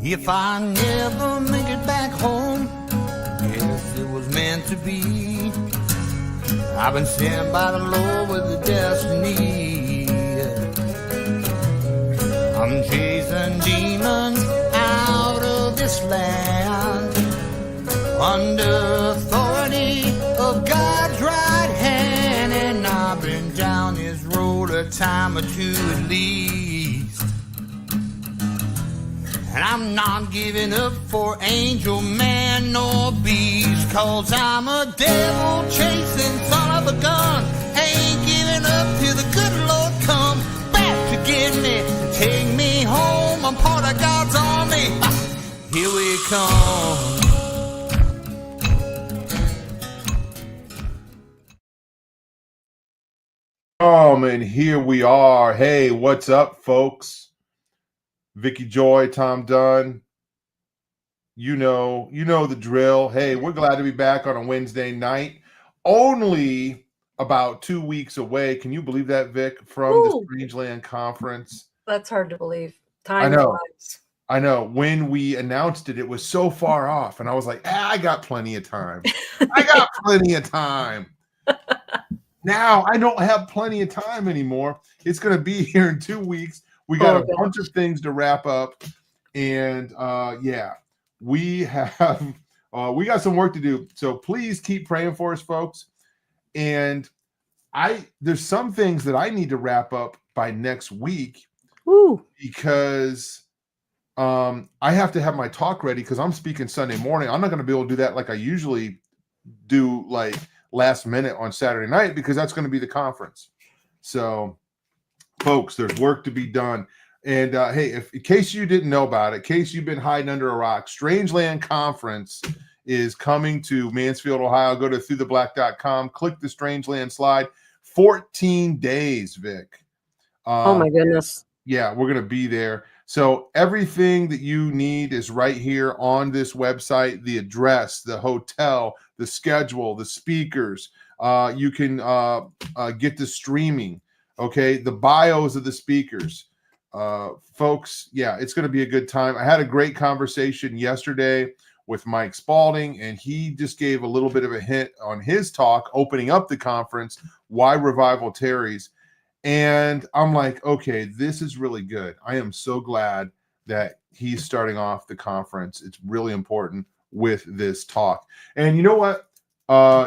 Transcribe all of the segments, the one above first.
If I never make it back home, yes, it was meant to be. I've been sent by the Lord with a destiny. I'm chasing demons out of this land under authority of God's right hand, and I've been down this road a time or two at least. And I'm not giving up for angel, man, nor beast, 'cause I'm a devil chasing son of a gun. Ain't giving up till the good Lord come back to get me, take me home. I'm part of God's army. Here we come. And here we are. Hey, what's up, folks? Vicki Joy, Tom Dunn. You know the drill. Hey, we're glad to be back on a Wednesday night. Only about 2 weeks away. Can you believe that, Vic, from the Strangeland Conference? That's hard to believe. Time flies. I know. When we announced it, it was so far off. And I was like, I got plenty of time. I got plenty of time. Now I don't have plenty of time anymore. It's going to be here in 2 weeks. We got a bunch of things to wrap up. And we have we got some work to do. So please keep praying for us, folks. And there's some things that I need to wrap up by next week. Because I have to have my talk ready, because I'm speaking Sunday morning. I'm not going to be able to do that like I usually do, like last minute on Saturday night, because that's going to be the conference. So, folks, there's work to be done. And hey, in case you didn't know about it, in case you've been hiding under a rock, Strangeland Conference is coming to Mansfield, Ohio. Go to throughtheblack.com, click the Strangeland slide. 14 days, Vic. Oh my goodness. Yeah, we're going to be there. So everything that you need is right here on this website: the address, the hotel, the schedule, the speakers. You can get the streaming, okay? The bios of the speakers. Folks, yeah, it's going to be a good time. I had a great conversation yesterday with Mike Spalding, and he just gave a little bit of a hint on his talk opening up the conference, why revival tarries. And I'm like, okay, this is really good. I am so glad that he's starting off the conference. It's really important with this talk. And you know what?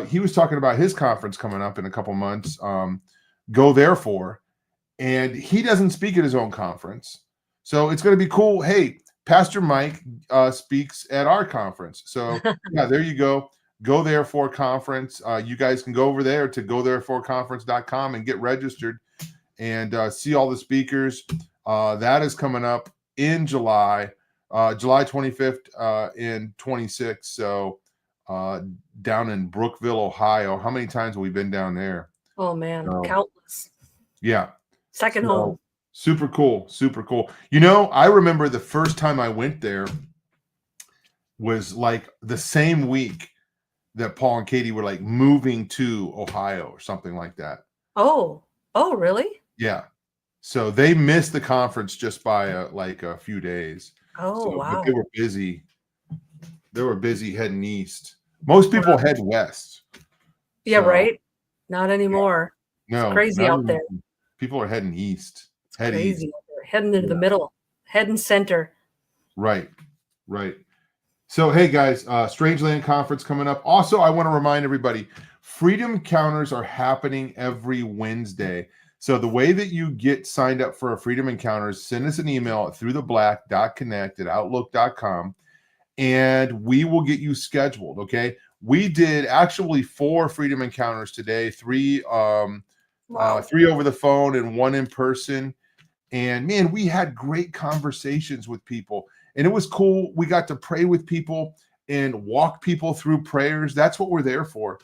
He was talking about his conference coming up in a couple months, Go Therefore. And he doesn't speak at his own conference. So it's going to be cool. Hey, Pastor Mike speaks at our conference. So yeah, there you go. Go Therefore Conference. You guys can go over there to gothereforeconference.com and get registered and see all the speakers. That is coming up in July 25th and 26th. So down in Brookville, Ohio. How many times have we been down there? Oh, man, countless. Yeah. Second home. Super cool. Super cool. You know, I remember the first time I went there was like the same week that Paul and Katie were like moving to Ohio or something like that. Oh, really? Yeah. So they missed the conference just by a few days. Oh, wow. But they were busy. They were busy heading east. Most people head west. Yeah, right. Not anymore. No, it's crazy out there. People are heading east. It's crazy. Heading into the middle. Heading center. Right. So, hey, guys, Strangeland Conference coming up. Also, I want to remind everybody, Freedom Encounters are happening every Wednesday. So the way that you get signed up for a Freedom Encounters, send us an email at throughtheblack.connect@outlook.com, and we will get you scheduled, okay? We did actually 4 Freedom Encounters today, 3 over the phone and 1 in person. And, man, we had great conversations with people. And it was cool. We got to pray with people and walk people through prayers. That's what we're there for.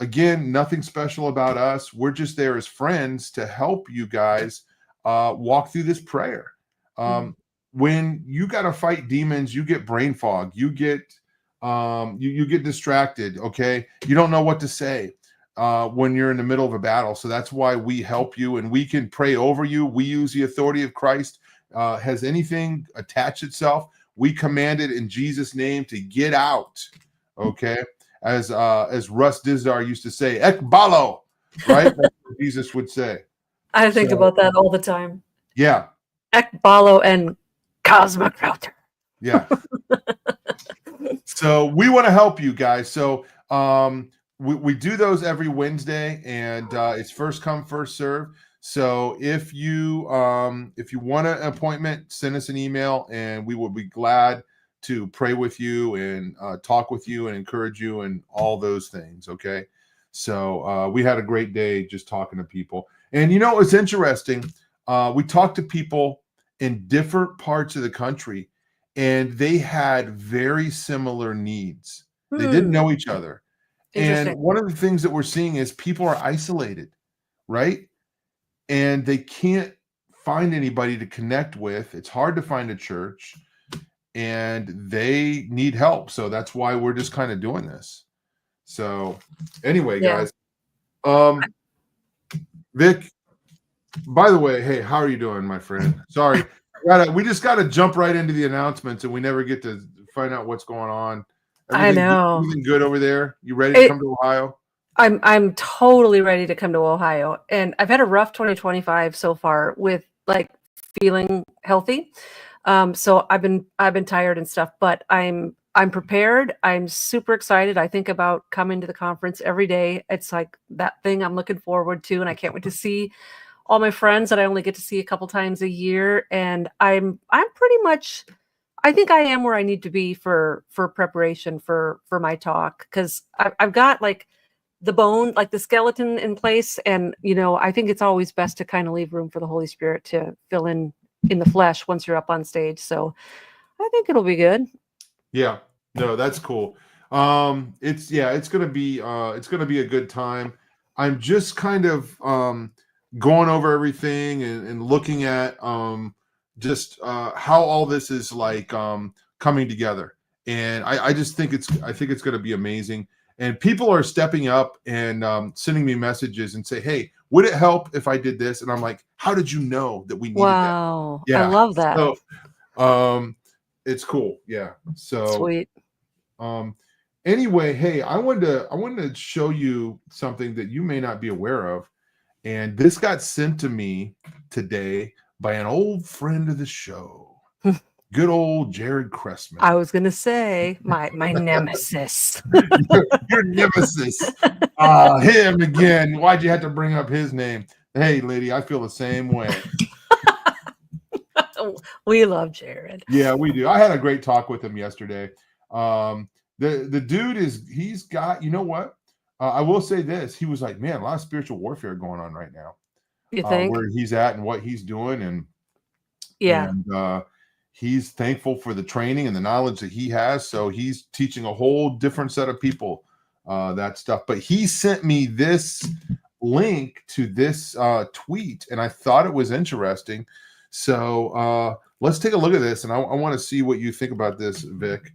Again, nothing special about us. We're just there as friends to help you guys walk through this prayer. When you got to fight demons, you get brain fog. You get you get distracted, okay? You don't know what to say when you're in the middle of a battle. So that's why we help you, and we can pray over you. We use the authority of Christ has anything attached itself, we command it in Jesus' name to get out. Okay, as Russ Dizdar used to say, ekbalo, right? That's what Jesus would say. I think about that all the time. Yeah. Ekbalo and cosmic router. Yeah. So we want to help you guys. So we do those every Wednesday, and it's first come, first serve. So if you want an appointment, send us an email, and we will be glad to pray with you and talk with you and encourage you and all those things. Okay. So we had a great day just talking to people. And you know, it's interesting. We talked to people in different parts of the country, and they had very similar needs. They didn't know each other. And one of the things that we're seeing is people are isolated, right? And they can't find anybody to connect with. It's hard to find a church, and they need help. So that's why we're just kind of doing this. So anyway, guys, Vic, by the way, hey, how are you doing, my friend? Sorry. We just got to jump right into the announcements, and we never get to find out what's going on. I know. Everything good over there? You ready to come to Ohio? I'm totally ready to come to Ohio, and I've had a rough 2025 so far with like feeling healthy. So I've been tired and stuff, but I'm prepared. I'm super excited. I think about coming to the conference every day. It's like that thing I'm looking forward to, and I can't wait to see all my friends that I only get to see a couple times a year. And I'm pretty much, I think I am where I need to be for preparation for my talk, because I've got like the bone, like the skeleton in place. And, you know, I think it's always best to kind of leave room for the Holy Spirit to fill in the flesh once you're up on stage. So I think it'll be good. Yeah, no, that's cool. It's going to be a good time. I'm just kind of going over everything and looking at just how all this is like coming together. And I just think it's going to be amazing. And people are stepping up and sending me messages and say, hey, would it help if I did this? And I'm like, how did you know that we needed that? Yeah. I love that. So it's cool. Yeah. So sweet. Anyway, hey, I wanted to show you something that you may not be aware of. And this got sent to me today by an old friend of the show. Good old Jared Cressman. I was going to say my nemesis. Your nemesis. Him again. Why'd you have to bring up his name? Hey, lady, I feel the same way. We love Jared. Yeah, we do. I had a great talk with him yesterday. The dude he's got, you know what? I will say this. He was like, man, a lot of spiritual warfare going on right now. You think? Where he's at and what he's doing. And he's thankful for the training and the knowledge that he has. So he's teaching a whole different set of people that stuff. But he sent me this link to this tweet, and I thought it was interesting. So let's take a look at this, and I want to see what you think about this, Vic.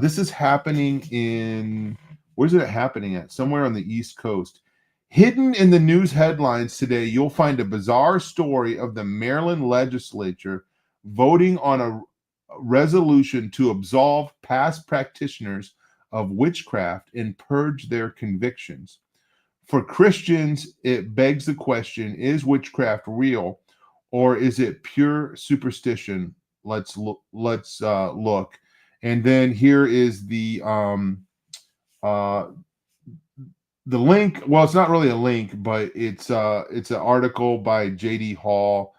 This is happening where's it happening at? Somewhere on the East Coast. Hidden in the news headlines today, you'll find a bizarre story of the Maryland legislature voting on a resolution to absolve past practitioners of witchcraft and purge their convictions. For Christians, it begs the question, is witchcraft real, or is it pure superstition? Let's look. And then here is the link. Well, it's not really a link, but it's an article by J.D. Hall,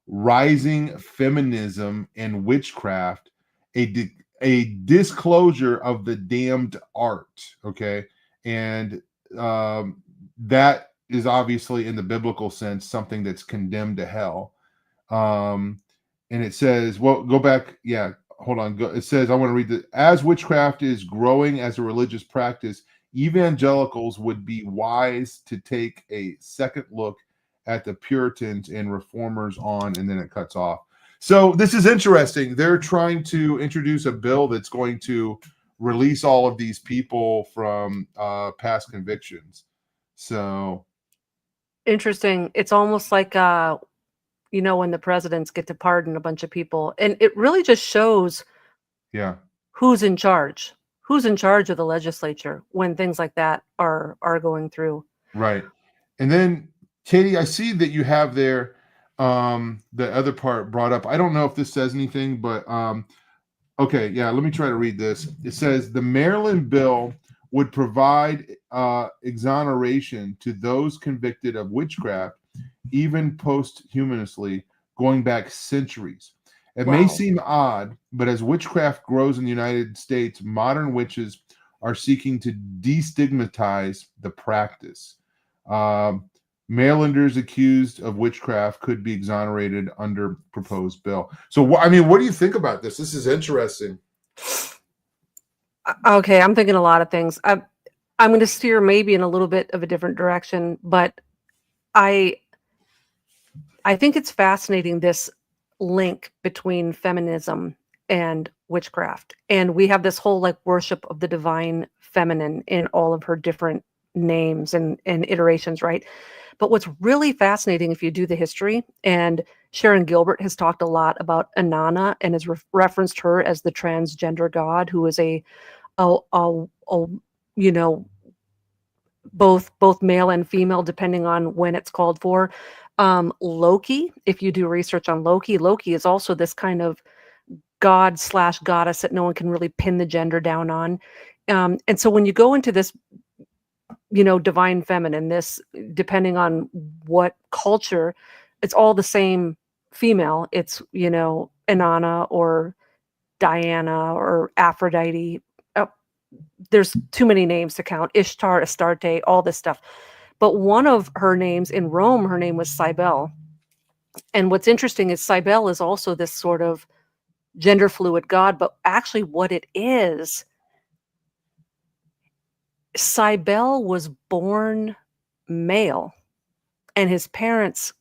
Rising Feminism and Witchcraft, a disclosure of the damned art. Okay, and that is obviously in the biblical sense something that's condemned to hell. And it says, well, go back. Yeah, hold on. It says, I want to read that. As witchcraft is growing as a religious practice, evangelicals would be wise to take a second look at the Puritans and reformers on, and then it cuts off. So this is interesting. They're trying to introduce a bill that's going to release all of these people from past convictions. So interesting. It's almost like when the presidents get to pardon a bunch of people, and it really just shows Yeah. who's in charge of the legislature when things like that are going through. Right. And then, Katie, I see that you have there the other part brought up. I don't know if this says anything, but okay, yeah, let me try to read this. It says the Maryland bill would provide exoneration to those convicted of witchcraft, even posthumously, going back centuries. It may Wow. seem odd, but as witchcraft grows in the United States, modern witches are seeking to destigmatize the practice. Marylanders accused of witchcraft could be exonerated under proposed bill. So, I mean, what do you think about this? This is interesting. Okay, I'm thinking a lot of things. I'm going to steer maybe in a little bit of a different direction, but I think it's fascinating, this link between feminism and witchcraft. And we have this whole like worship of the divine feminine in all of her different names and iterations, right? But what's really fascinating, if you do the history, and Sharon Gilbert has talked a lot about Inanna and has referenced her as the transgender god, who is a you know, both male and female, depending on when it's called for. Loki, if you do research on Loki is also this kind of god / goddess that no one can really pin the gender down on. And so when you go into this, divine feminine, this, depending on what culture, it's all the same female. It's, Inanna or Diana or Aphrodite. There's too many names to count. Ishtar, Astarte, all this stuff. But one of her names in Rome, her name was Cybele. And what's interesting is Cybele is also this sort of gender fluid god, but actually what it is, Cybele was born male and his parents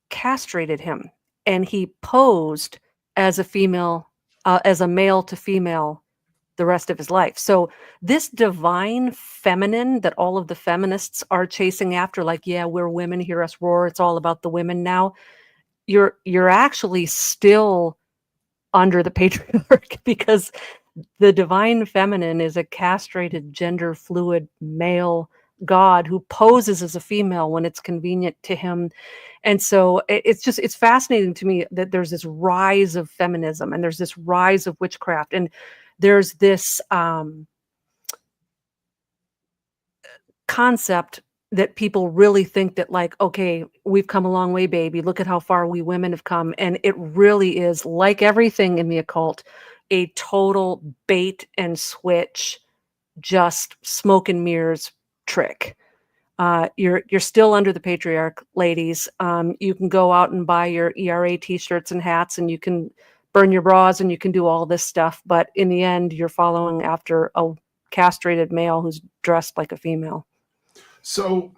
castrated him, and he posed as a female, as a male to female the rest of his life. So this divine feminine that all of the feminists are chasing after, like, yeah, we're women, hear us roar, it's all about the women now. You're actually still under the patriarch, because the divine feminine is a castrated, gender fluid male god who poses as a female when it's convenient to him. And so it's fascinating to me that there's this rise of feminism and there's this rise of witchcraft, and there's this concept that people really think that, like, okay, we've come a long way, baby. Look at how far we women have come. And it really is, like everything in the occult, a total bait and switch, just smoke and mirrors trick. You're still under the patriarch, ladies. You can go out and buy your ERA t-shirts and hats, and you can burn your bras, and you can do all this stuff. But in the end, you're following after a castrated male who's dressed like a female. So,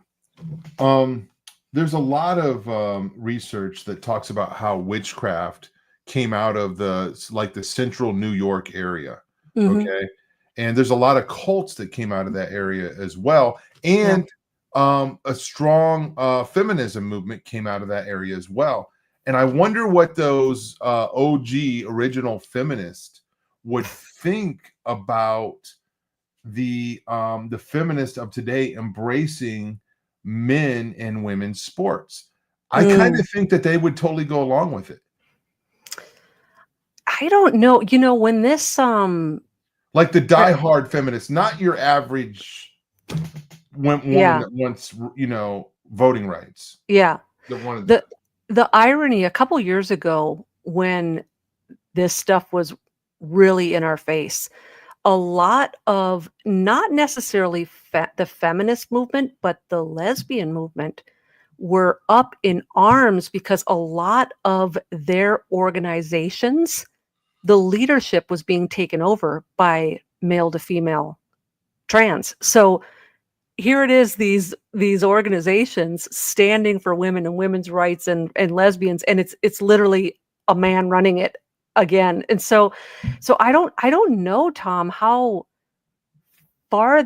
there's a lot of research that talks about how witchcraft came out of the central New York area. Mhm. Okay. And there's a lot of cults that came out of that area as well. And a strong feminism movement came out of that area as well. And I wonder what those OG original feminists would think about the feminists of today embracing men and women's sports. I kind of think that they would totally go along with it. I don't know. When this Like the diehard feminists, not your average woman that wants, voting rights. Yeah. That wanted the irony, a couple years ago when this stuff was really in our face, a lot of, not necessarily the feminist movement, but the lesbian movement were up in arms because a lot of their organizations, the leadership was being taken over by male to female trans. So here it is, these organizations standing for women and women's rights and lesbians, and it's literally a man running it again. And so I don't know, Tom, how far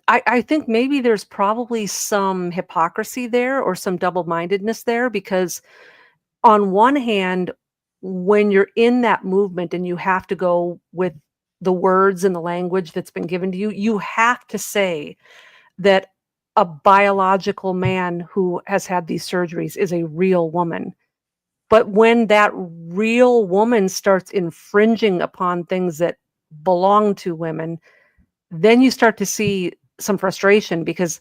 I think maybe there's probably some hypocrisy there or some double-mindedness there, because on one hand, when you're in that movement and you have to go with the words and the language that's been given to you, you have to say that a biological man who has had these surgeries is a real woman. But when that real woman starts infringing upon things that belong to women, then you start to see some frustration because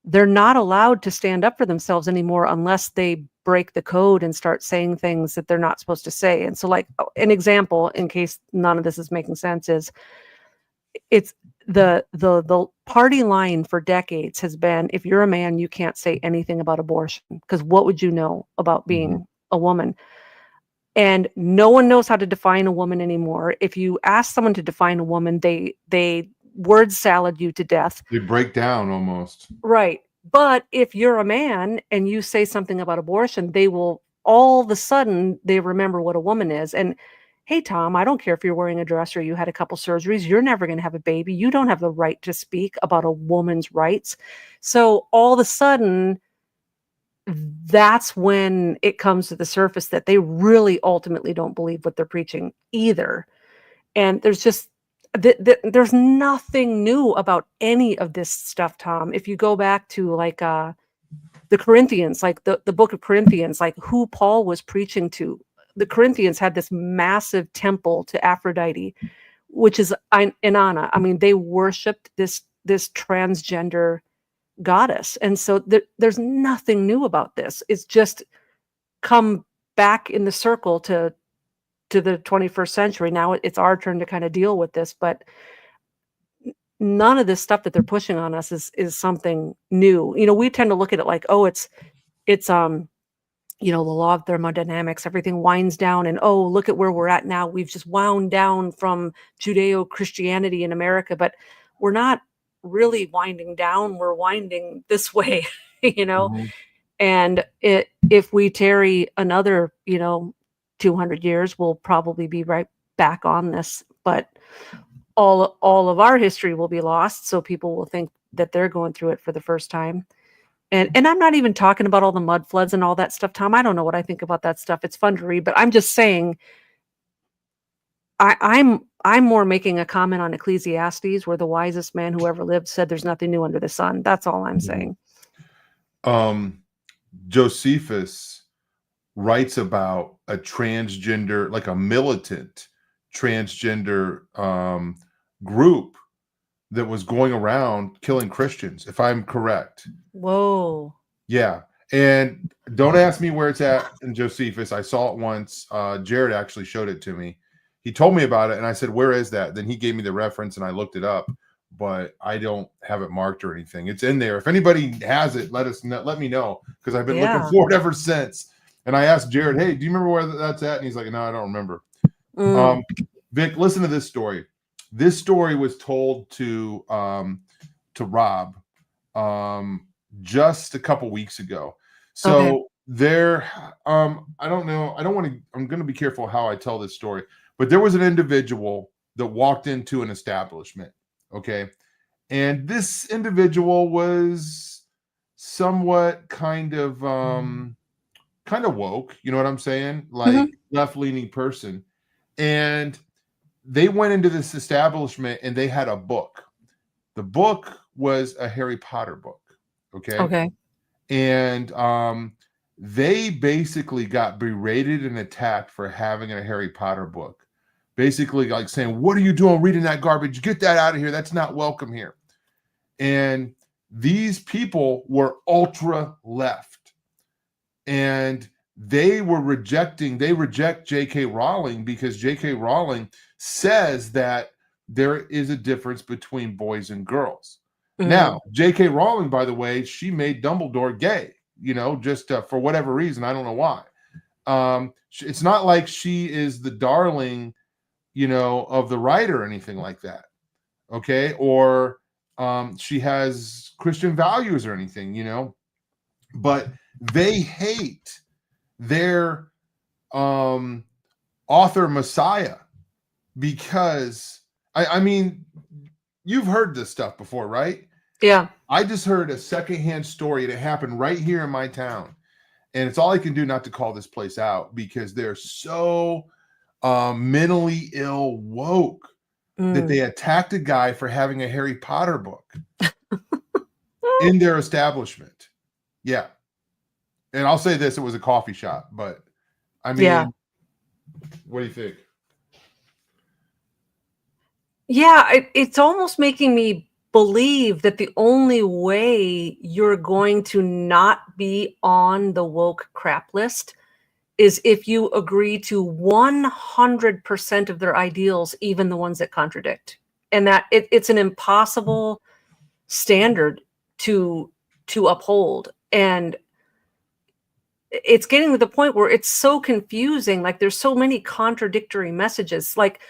they're not allowed to stand up for themselves anymore unless they break the code and start saying things that they're not supposed to say. And so, like, an example, in case none of this is making sense, is it's the party line for decades has been, if you're a man, you can't say anything about abortion, because what would you know about being a woman? And no one knows how to define a woman anymore. If you ask someone to define a woman, they word salad you to death. They break down almost. Right. But if you're a man and you say something about abortion, they will all of a sudden they remember what a woman is. And hey, Tom, I don't care if you're wearing a dress or you had a couple surgeries, you're never going to have a baby. You don't have the right to speak about a woman's rights. So all of a sudden, that's when it comes to the surface that they really ultimately don't believe what they're preaching either. And there's just there's nothing new about any of this stuff, Tom. If you go back to like the Corinthians, like the book of Corinthians, like who Paul was preaching to, the Corinthians had this massive temple to Aphrodite, which is Inanna. I mean, they worshipped this transgender goddess. And so there's nothing new about this. It's just come back in the circle to the 21st century. Now it's our turn to kind of deal with this, but none of this stuff that they're pushing on us is something new. You know, we tend to look at it like, oh, it's you know, the law of thermodynamics, everything winds down, and oh, look at where we're at now. We've just wound down from Judeo-Christianity in America, but we're not really winding down. We're winding this way, you know. And if we tarry another, you know, 200 years, we'll probably be right back on this. But all of our history will be lost, so people will think that they're going through it for the first time. And I'm not even talking about all the mud floods and all that stuff, Tom. I don't know what I think about that stuff. It's fun to read, but I'm just saying, I'm more making a comment on Ecclesiastes, where the wisest man who ever lived said there's nothing new under the sun. That's all I'm saying. Josephus writes about a transgender, like a militant transgender group that was going around killing Christians, if I'm correct. Whoa. Yeah. And don't ask me where it's at in Josephus. I saw it once. Jared actually showed it to me. He told me about it, and I said, where is that? Then he gave me the reference, and I looked it up, but I don't have it marked or anything. It's in there. If anybody has it, let me know, because I've been looking for it ever since. And I asked Jared, hey, do you remember where that's at? And he's like, no, I don't remember. Vic, listen to this story. This story was told to Rob just a couple weeks ago. So there, I don't know. I'm going to be careful how I tell this story, but there was an individual that walked into an establishment. Okay. And this individual was somewhat kind of woke, you know what I'm saying? Like left-leaning person. And they went into this establishment and they had a book. The book was a Harry Potter book. Okay. And they basically got berated and attacked for having a Harry Potter book. Basically, like saying, what are you doing reading that garbage? Get that out of here. That's not welcome here. And these people were ultra left. And they reject J.K. Rowling, because J.K. Rowling says that there is a difference between boys and girls. Now, J.K. Rowling, by the way, she made Dumbledore gay, you know, just for whatever reason. I don't know why. It's not like she is the darling, you know, of the writer or anything like that. Okay. Or she has Christian values or anything, you know, but they hate their author Messiah, because I mean, you've heard this stuff before, right? Yeah. I just heard a secondhand story that happened right here in my town. And it's all I can do not to call this place out because they're so mentally ill woke that they attacked a guy for having a Harry Potter book in their establishment. Yeah. And I'll say this, it was a coffee shop, but I mean, Yeah. what do you think? Yeah, it's almost making me believe that the only way you're going to not be on the woke crap list is if you agree to 100% of their ideals, even the ones that contradict. And that it's an impossible standard to uphold. And it's getting to the point where it's so confusing. Like there's so many contradictory messages. Like,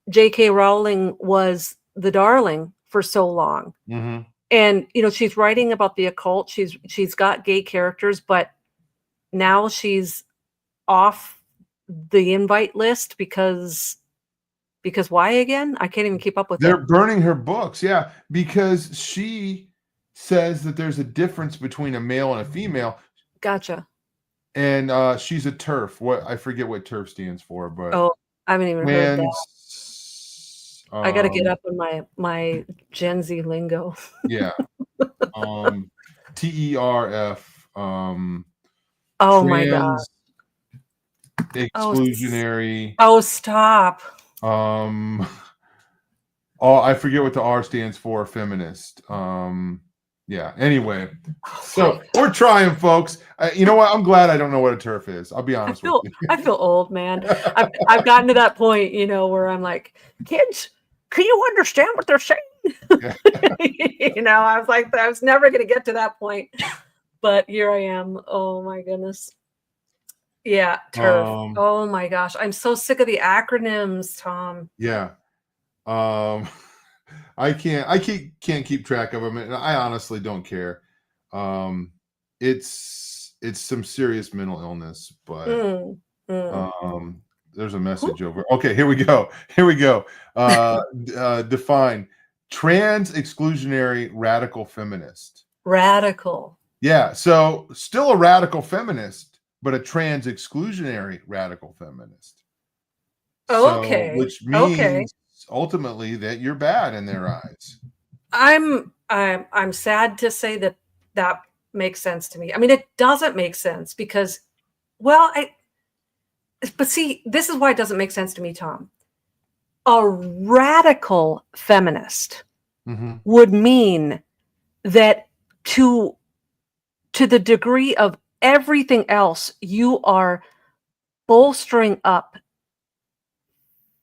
J.K. Rowling was the darling for so long. Mm-hmm. And, she's writing about the occult. She's got gay characters, but now she's off the invite list because why again? I can't even keep up with it. They're burning her books. Yeah. Because she says that there's a difference between a male and a female. Gotcha. And she's a TERF. I forget what TERF stands for, but I haven't even heard that. I got to get up on my Gen Z lingo. Yeah. TERF. Oh my God. Exclusionary. Oh, stop. I forget what the R stands for. Feminist. Yeah. Anyway, so we're trying, folks. You know what? I'm glad I don't know what a TERF is. I'll be honest with you. I feel old, man. I've gotten to that point, where I'm like, kids, can you understand what they're saying? Yeah. I was like, I was never going to get to that point, but here I am. Oh my goodness. Yeah, TERF. Oh my gosh, I'm so sick of the acronyms, Tom. Yeah. I can't keep track of them, and I honestly don't care. It's some serious mental illness, but there's a message over. Okay, here we go. Define trans exclusionary radical feminist. Radical. Yeah, so still a radical feminist, but a trans exclusionary radical feminist. Okay. So, which means ultimately that you're bad in their eyes. I'm sad to say that makes sense to me. I mean, it doesn't make sense because, but see, this is why it doesn't make sense to me, Tom. A radical feminist would mean that to the degree of everything else, you are bolstering up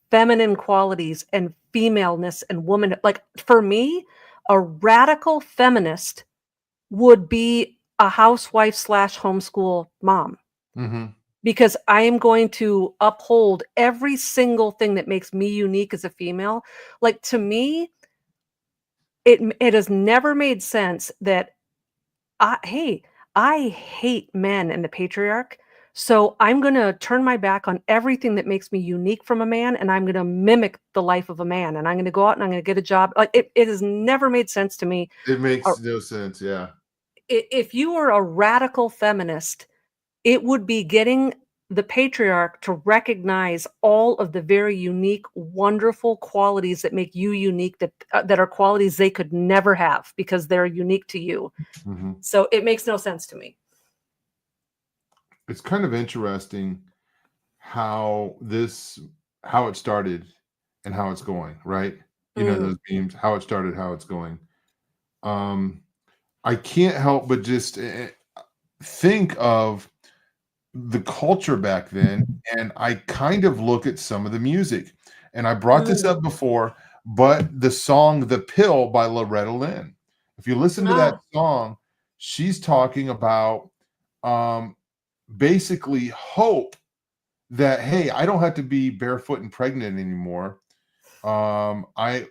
feminine qualities and femaleness and woman. Like for me, a radical feminist would be a housewife / homeschool mom. Because I am going to uphold every single thing that makes me unique as a female. Like to me, it has never made sense that I hate men and the patriarch. So I'm going to turn my back on everything that makes me unique from a man, and I'm going to mimic the life of a man, and I'm going to go out and I'm going to get a job. Like it has never made sense to me. It makes no sense. Yeah. If you were a radical feminist, it would be getting the patriarch to recognize all of the very unique, wonderful qualities that make you unique, that are qualities they could never have because they're unique to you. So it makes no sense to me. It's kind of interesting how it started and how it's going, right? Those memes, how it started, how it's going. I can't help but just think of the culture back then, and I kind of look at some of the music, and I brought this up before, but the song "The Pill" by Loretta Lynn. If you listen to that song, she's talking about basically hope that, hey, I don't have to be barefoot and pregnant anymore. I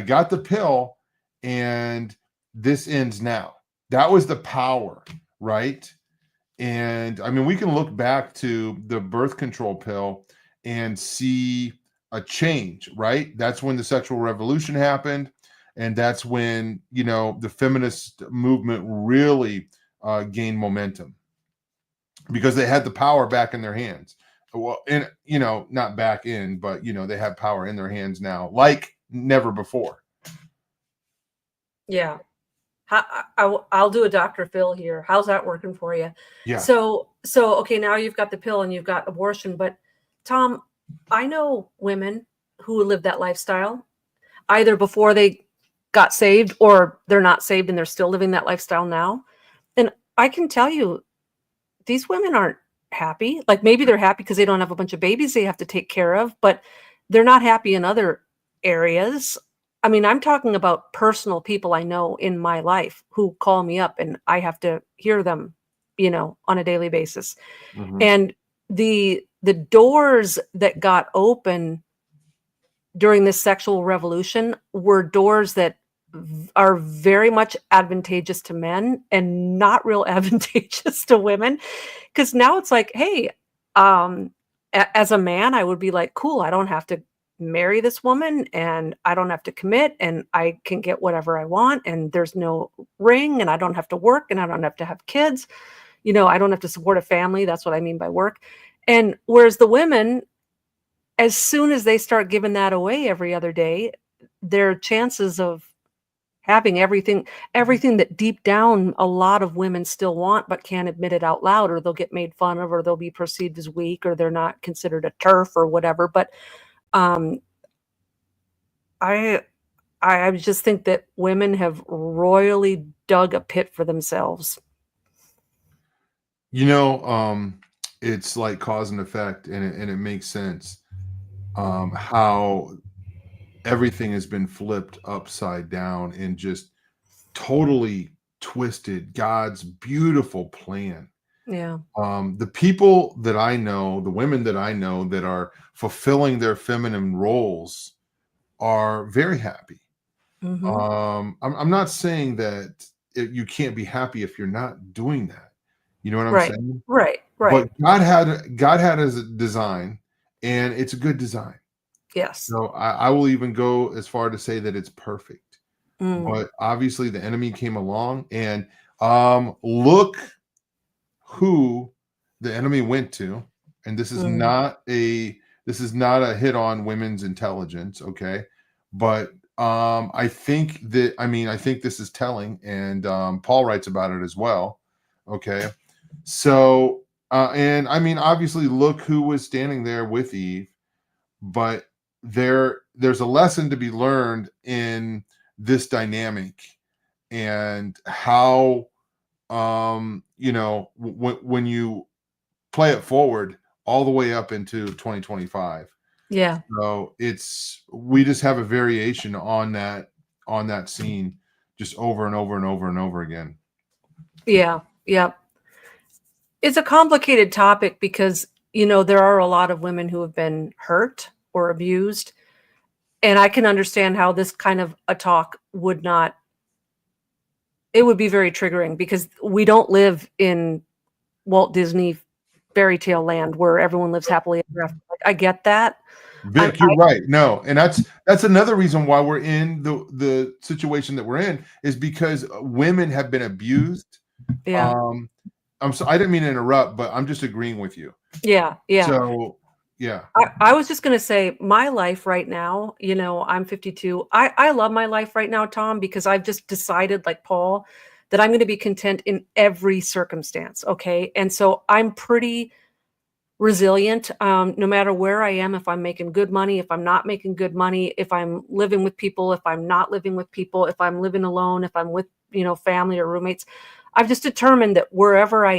got the pill, and this ends now. That was the power, right? And I mean, we can look back to the birth control pill and see a change, right? That's when the sexual revolution happened. And that's when, the feminist movement really gained momentum. because they had the power back in their hands. Well, and not back in, but they have power in their hands now, like never before. Yeah. I'll do a Dr. Phil here. How's that working for you? Yeah. So okay, now you've got the pill and you've got abortion, but Tom, I know women who live that lifestyle either before they got saved or they're not saved and they're still living that lifestyle now. And I can tell you, these women aren't happy. Like maybe they're happy because they don't have a bunch of babies they have to take care of, but they're not happy in other areas. I mean, I'm talking about personal people I know in my life who call me up and I have to hear them, on a daily basis. Mhm. And the doors that got open during this sexual revolution were doors that are very much advantageous to men and not real advantageous to women. Because now it's like, hey, as a man, I would be like, cool, I don't have to marry this woman and I don't have to commit and I can get whatever I want and there's no ring and I don't have to work and I don't have to have kids. I don't have to support a family. That's what I mean by work. And whereas the women, as soon as they start giving that away every other day, their chances of having everything that deep down a lot of women still want but can't admit it out loud, or they'll get made fun of, or they'll be perceived as weak, or they're not considered a TERF or whatever. But I just think that women have royally dug a pit for themselves. It's like cause and effect, and it makes sense. How everything has been flipped upside down and just totally twisted God's beautiful plan. Yeah. The people that I know, the women that I know that are fulfilling their feminine roles are very happy. Mm-hmm. I'm not saying that you can't be happy if you're not doing that. You know what I'm Right. saying? Right. But God had a design, and it's a good design. Yes. So I will even go as far to say that it's perfect. But obviously the enemy came along, and look who the enemy went to. And this is not a hit on women's intelligence, okay? But I think this is telling, and Paul writes about it as well. Okay. So and I mean, obviously, look who was standing there with Eve, but there's a lesson to be learned in this dynamic and how when you play it forward all the way up into 2025. Yeah. So we just have a variation on that scene just over and over and over and over again. Yeah. Yeah. It's a complicated topic because, there are a lot of women who have been hurt or abused. And I can understand how this kind of a talk would be very triggering because we don't live in Walt Disney fairy tale land where everyone lives happily ever after. Like, I get that. Vic, you're right. No, and that's another reason why we're in the situation that we're in, is because women have been abused. Yeah. I didn't mean to interrupt, but I'm just agreeing with you. Yeah. Yeah. So yeah. I was just going to say my life right now, I'm 52. I love my life right now, Tom, because I've just decided, like Paul, that I'm going to be content in every circumstance. Okay. And so I'm pretty resilient, no matter where I am, if I'm making good money, if I'm not making good money, if I'm living with people, if I'm not living with people, if I'm living alone, if I'm with, family or roommates. I've just determined that wherever I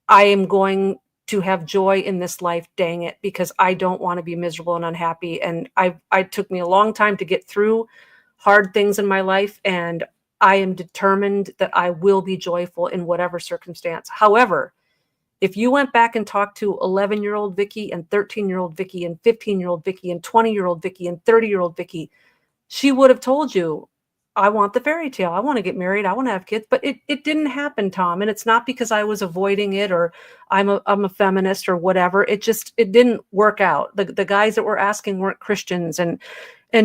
am going to have joy in this life, dang it, because I don't want to be miserable and unhappy. And I took me a long time to get through hard things in my life. And I am determined that I will be joyful in whatever circumstance. However, if you went back and talked to 11-year-old Vicki and 13-year-old Vicki and 15-year-old Vicki and 20-year-old Vicki and 30-year-old Vicki, she would have told you, I want the fairy tale. I want to get married. I want to have kids. But it didn't happen, Tom. And it's not because I was avoiding it or I'm a feminist or whatever. It didn't work out. The guys that were asking weren't Christians and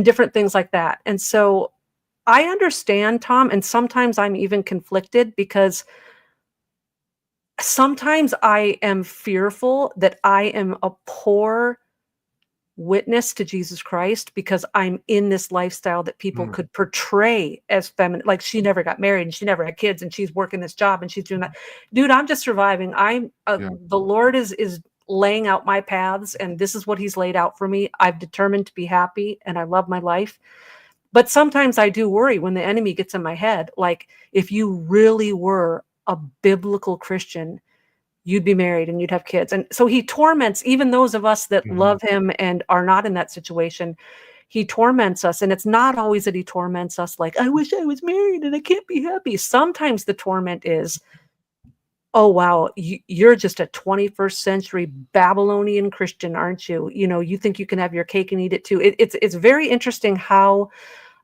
different things like that. And so I understand, Tom, and sometimes I'm even conflicted because sometimes I am fearful that I am a poor witness to Jesus Christ because I'm in this lifestyle that people Mm, could portray as feminine. Like, she never got married and she never had kids and she's working this job and she's doing that. Dude, I'm just surviving. I'm yeah. the Lord is laying out my paths, and this is what he's laid out for me. I've determined to be happy and I love my life. But sometimes I do worry when the enemy gets in my head. Like, if you really were a biblical Christian, you'd be married and you'd have kids. And so he torments even those of us that Mhm. love him and are not in that situation. He torments us. And it's not always that he torments us like, I wish I was married and I can't be happy. Sometimes the torment is, oh, wow, you're just a 21st century Babylonian Christian, aren't you? You know, you think you can have your cake and eat it too. It's very interesting how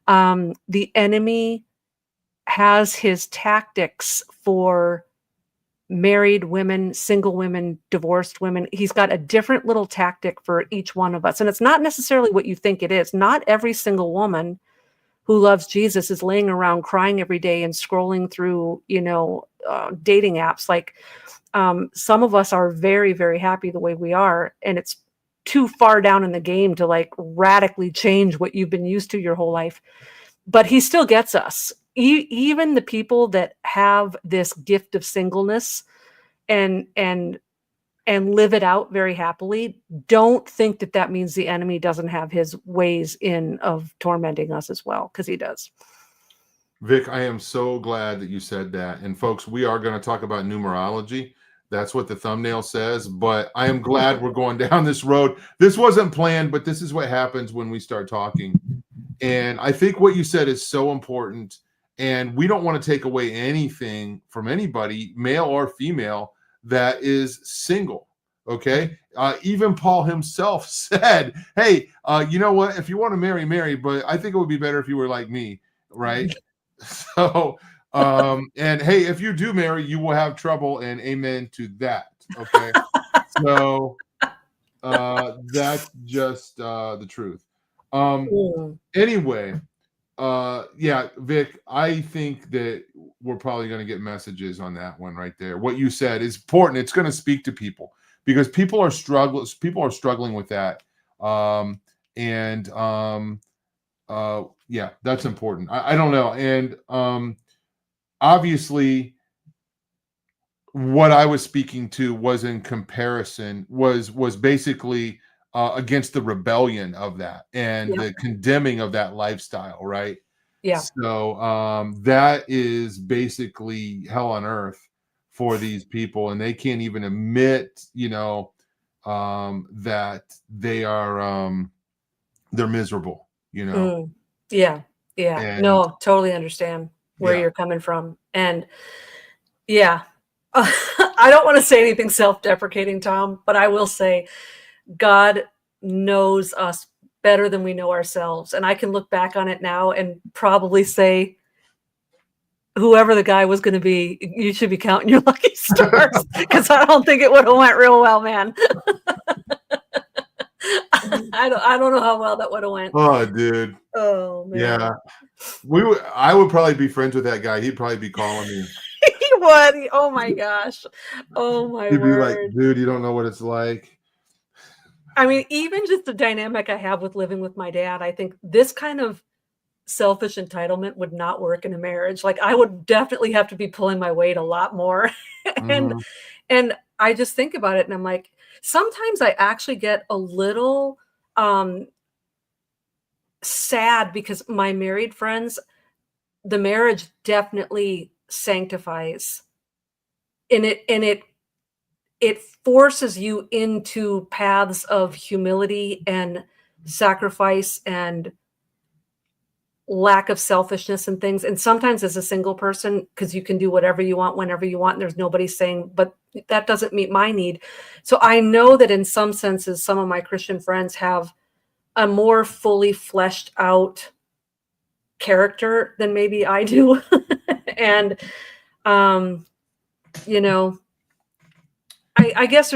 the enemy has his tactics for married women, single women, divorced women. He's got a different little tactic for each one of us. And it's not necessarily what you think it is. Not every single woman who loves Jesus is laying around crying every day and scrolling through, dating apps. Like, some of us are very, very happy the way we are. And it's too far down in the game to like radically change what you've been used to your whole life. But he still gets us. Even the people that have this gift of singleness and live it out very happily, don't think that that means the enemy doesn't have his ways in of tormenting us as well, because he does. Vic, I am so glad that you said that. And folks, we are going to talk about numerology. That's what the thumbnail says. But I am glad we're going down this road. This wasn't planned, but this is what happens when we start talking. And I think what you said is so important. And we don't want to take away anything from anybody, male or female, that is single. Okay. Even Paul himself said, hey, you know what? If you want to marry, but I think it would be better if you were like me. Right. So, and hey, if you do marry, you will have trouble, and amen to that. Okay. So, that's just the truth. Mm. Anyway, yeah, Vic, I think that we're probably going to get messages on that one right there. What you said is important. It's going to speak to people because people are struggling with that. And yeah, that's important. I don't know. And obviously what I was speaking to was in comparison, was basically against the rebellion of that and Yeah. the condemning of that lifestyle, right? Yeah. So that is basically hell on earth for these people, and they can't even admit, that they are they're miserable, Mm. Yeah. Yeah. and No, totally understand where yeah. you're coming from. And yeah, I don't want to say anything self-deprecating, Tom, but I will say God knows us better than we know ourselves. And I can look back on it now and probably say, whoever the guy was going to be, you should be counting your lucky stars, because I don't think it would have went real well, man. I don't know how well that would have went. Oh, dude. Oh man. Yeah. I would probably be friends with that guy. He'd probably be calling me. He would. Oh my gosh. Oh my He'd be like, word. dude, you don't know what it's like. I mean, even just the dynamic I have with living with my dad, I think this kind of selfish entitlement would not work in a marriage. Like, I would definitely have to be pulling my weight a lot more. and Mhm. and I just think about it and I'm like, sometimes I actually get a little sad because my married friends, the marriage definitely sanctifies, and it forces you into paths of humility and sacrifice and lack of selfishness and things. And sometimes as a single person, because you can do whatever you want whenever you want, and there's nobody saying, but that doesn't meet my need. So I know that in some senses, some of my Christian friends have a more fully fleshed out character than maybe I do. And you know, I guess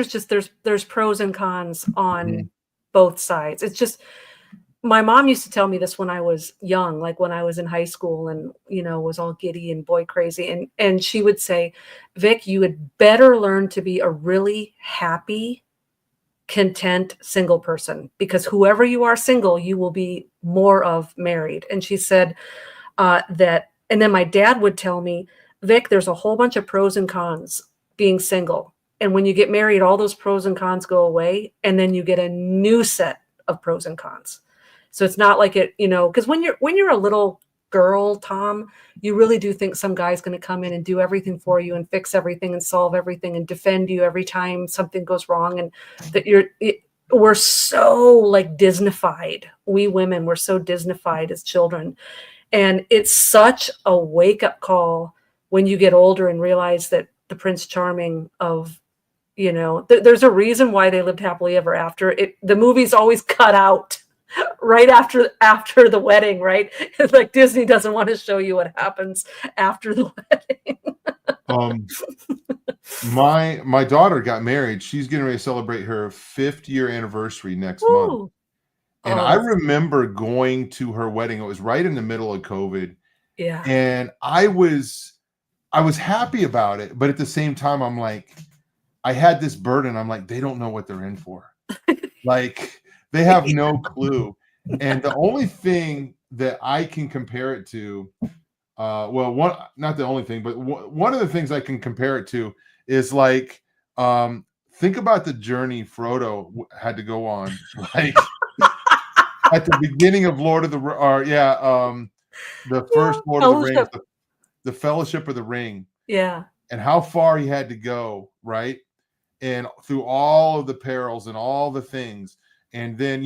there's pros and cons on Mhm. both sides. It's just, my mom used to tell me this when I was young, like when I was in high school and, was all giddy and boy crazy. And she would say, Vic, you had better learn to be a really happy, content single person, because whoever you are single, you will be more of married. And she said that, and then my dad would tell me, Vic, there's a whole bunch of pros and cons being single. And when you get married, all those pros and cons go away. And then you get a new set of pros and cons. So it's not like it, because when you're a little girl, Tom, you really do think some guy's going to come in and do everything for you and fix everything and solve everything and defend you every time something goes wrong. And that we're so like Disneyfied. We women, we're so Disneyfied as children. And it's such a wake-up call when you get older and realize that the Prince Charming of, there's a reason why they lived happily ever after. The movie's always cut out right after the wedding, right? It's like Disney doesn't want to show you what happens after the wedding. My daughter got married. She's getting ready to celebrate her 5th year anniversary next month. And I remember going to her wedding. It was right in the middle of COVID. Yeah. And I was happy about it, but at the same time, I'm like, I had this burden. I'm like, they don't know what they're in for. Like, they have no clue. And the only thing that I can compare it to, not the only thing, but one of the things I can compare it to is like, think about the journey Frodo had to go on, like at the beginning of Lord of the, the first Lord of the Rings, the Fellowship of the Ring. Yeah. And how far he had to go, right? And through all of the perils and all the things. And then,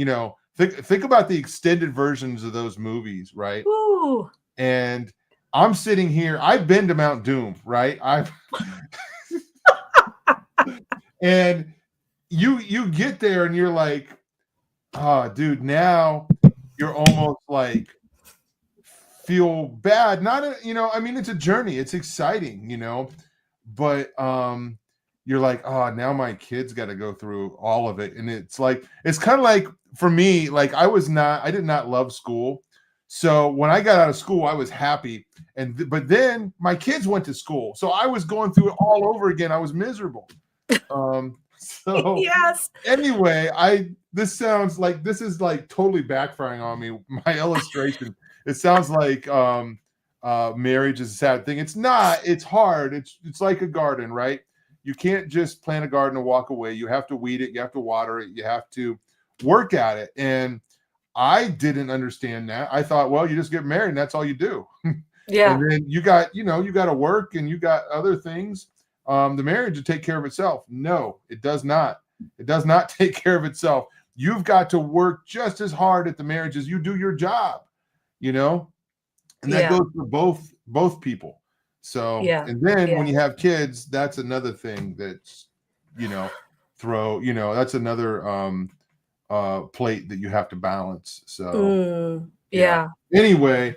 think about the extended versions of those movies, right? Ooh. And I'm sitting here, I've been to Mount Doom, right? And you get there and you're like, oh, dude, now you're almost like feel bad. It's a journey. It's exciting, but you're like, oh, now my kids got to go through all of it. And it's like, it's kind of like for me, like I did not love school. So when I got out of school, I was happy. But then my kids went to school. So I was going through it all over again. I was miserable. So yes. Anyway, this sounds like this is like totally backfiring on me. My illustration, it sounds like marriage is a sad thing. It's not. It's hard. It's like a garden, right? You can't just plant a garden and walk away. You have to weed it. You have to water it. You have to work at it. And I didn't understand that. I thought, well, you just get married and that's all you do. Yeah. And then you got to work and you got other things. The marriage will take care of itself. No, it does not. It does not take care of itself. You've got to work just as hard at the marriage as you do your job, and that goes for both people. So, and then when you have kids, that's another thing that's, that's another plate that you have to balance. So, yeah. Anyway,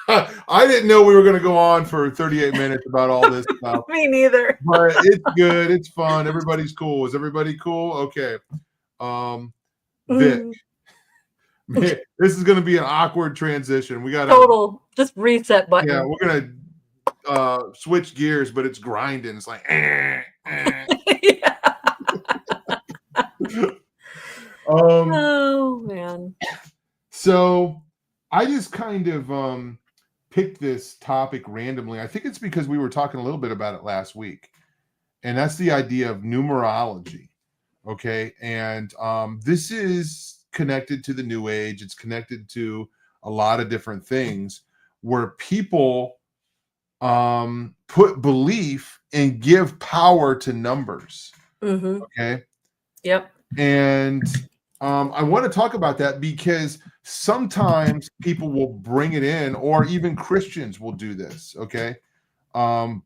I didn't know we were going to go on for 38 minutes about all this stuff. Me neither. But it's good. It's fun. Everybody's cool. Is everybody cool? Okay. Vic, man, this is going to be an awkward transition. We got total just reset button. Yeah, we're going to switch gears, but it's grinding. It's like, oh man. So I just kind of picked this topic randomly. I think it's because we were talking a little bit about it last week, and that's the idea of numerology. Okay, and this is connected to the New Age. It's connected to a lot of different things where people put belief and give power to numbers. Mm-hmm. Okay. Yep. And I want to talk about that because sometimes people will bring it in, or even Christians will do this. Okay. A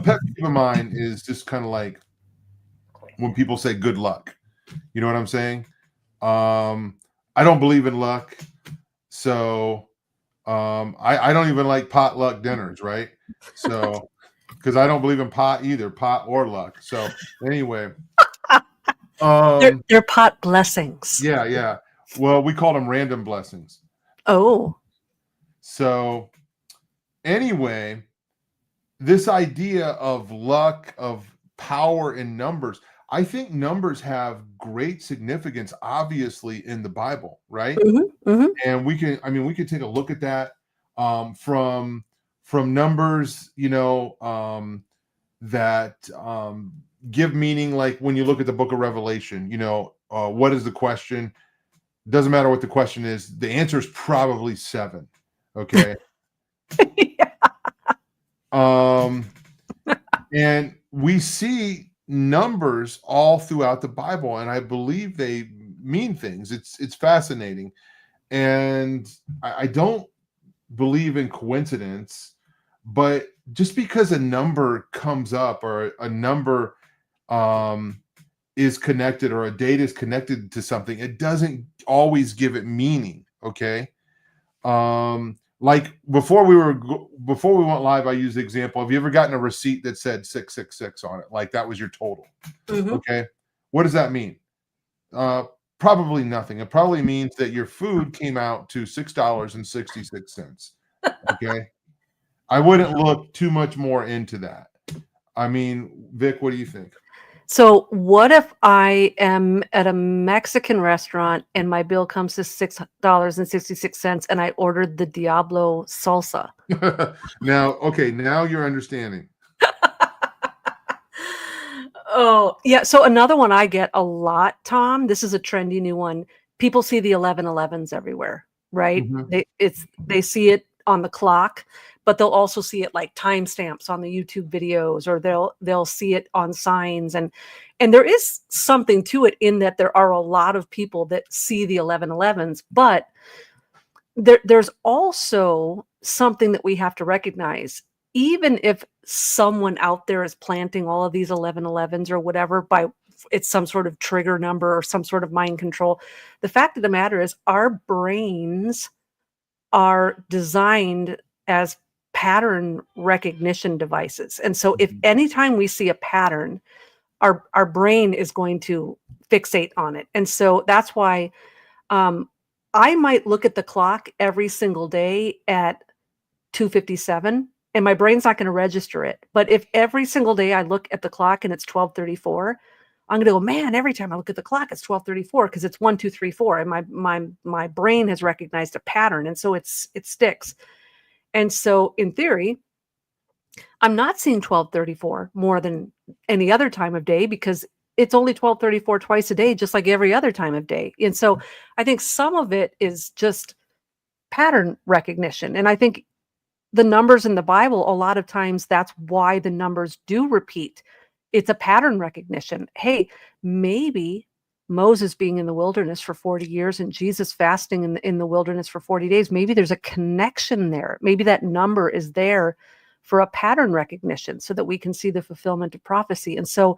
pet peeve of mine is just kind of like when people say good luck. You know what I'm saying? I don't believe in luck. So I don't even like potluck dinners, right? So because I don't believe in pot either, pot or luck. So anyway, They're pot blessings. Yeah, yeah. Well, we called them random blessings. Oh. So anyway, this idea of luck, of power in numbers, I think numbers have great significance, obviously, in the Bible, right? And we could take a look at that from numbers, that give meaning. Like when you look at the book of Revelation, what is the question? Doesn't matter what the question is. The answer is probably 7. Okay. Yeah. And we see numbers all throughout the Bible, and I believe they mean things. It's fascinating. And I don't believe in coincidence, but just because a number comes up or a number is connected or a date is connected to something, it doesn't always give it meaning. Okay. Like before we went live, I used the example. Have you ever gotten a receipt that said 666 on it? Like that was your total. Okay. What does that mean? Probably nothing. It probably means that your food came out to $6.66. Okay. I wouldn't look too much more into that. I mean, Vic, what do you think? So what if I am at a Mexican restaurant and my bill comes to $6.66 and I ordered the Diablo salsa? Now you're understanding. Oh, yeah. So another one I get a lot, Tom, this is a trendy new one. People see the 1111s everywhere, right? They see it on the clock, but they'll also see it like timestamps on the YouTube videos, or they'll see it on signs. And there is something to it in that there are a lot of people that see the 1111s, but there's also something that we have to recognize. Even if someone out there is planting all of these 1111s or whatever, it's some sort of trigger number or some sort of mind control, the fact of the matter is our brains are designed as pattern recognition devices. And so if anytime we see a pattern, our brain is going to fixate on it. And so that's why I might look at the clock every single day at 2:57 and my brain's not going to register it. But if every single day I look at the clock and it's 12:34, I'm going to go, man, every time I look at the clock, it's 12:34 because it's 1, 2, 3, 4. And my brain has recognized a pattern. And so it sticks. And so in theory, I'm not seeing 12:34 more than any other time of day because it's only 12:34 twice a day, just like every other time of day. And so I think some of it is just pattern recognition. And I think the numbers in the Bible, a lot of times that's why the numbers do repeat. It's a pattern recognition. Hey, maybe Moses being in the wilderness for 40 years and Jesus fasting in the wilderness for 40 days, maybe there's a connection there. Maybe that number is there for a pattern recognition so that we can see the fulfillment of prophecy. And so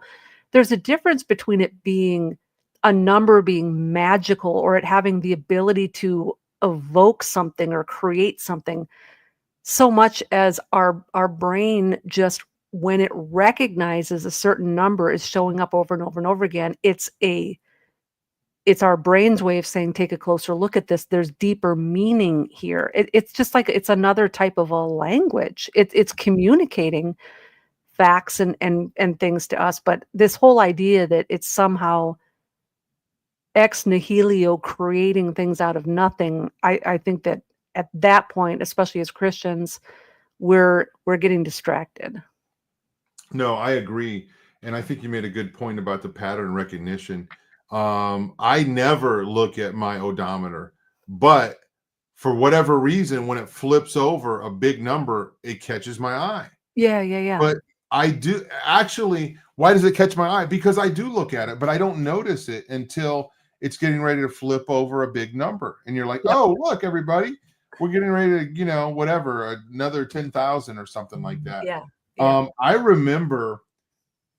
there's a difference between it being a number being magical or it having the ability to evoke something or create something, so much as our brain just, when it recognizes a certain number is showing up over and over and over again, it's our brain's way of saying, take a closer look at this. There's deeper meaning here. It's just like it's another type of a language. It's communicating facts and things to us. But this whole idea that it's somehow ex nihilo creating things out of nothing, I think that at that point, especially as Christians, we're getting distracted. No, I agree. And I think you made a good point about the pattern recognition. I never look at my odometer, but for whatever reason, when it flips over a big number, it catches my eye. Yeah. But I do actually, why does it catch my eye? Because I do look at it, but I don't notice it until it's getting ready to flip over a big number. And you're like, oh, look, everybody, we're getting ready to, whatever, another 10,000 or something like that. Yeah. I remember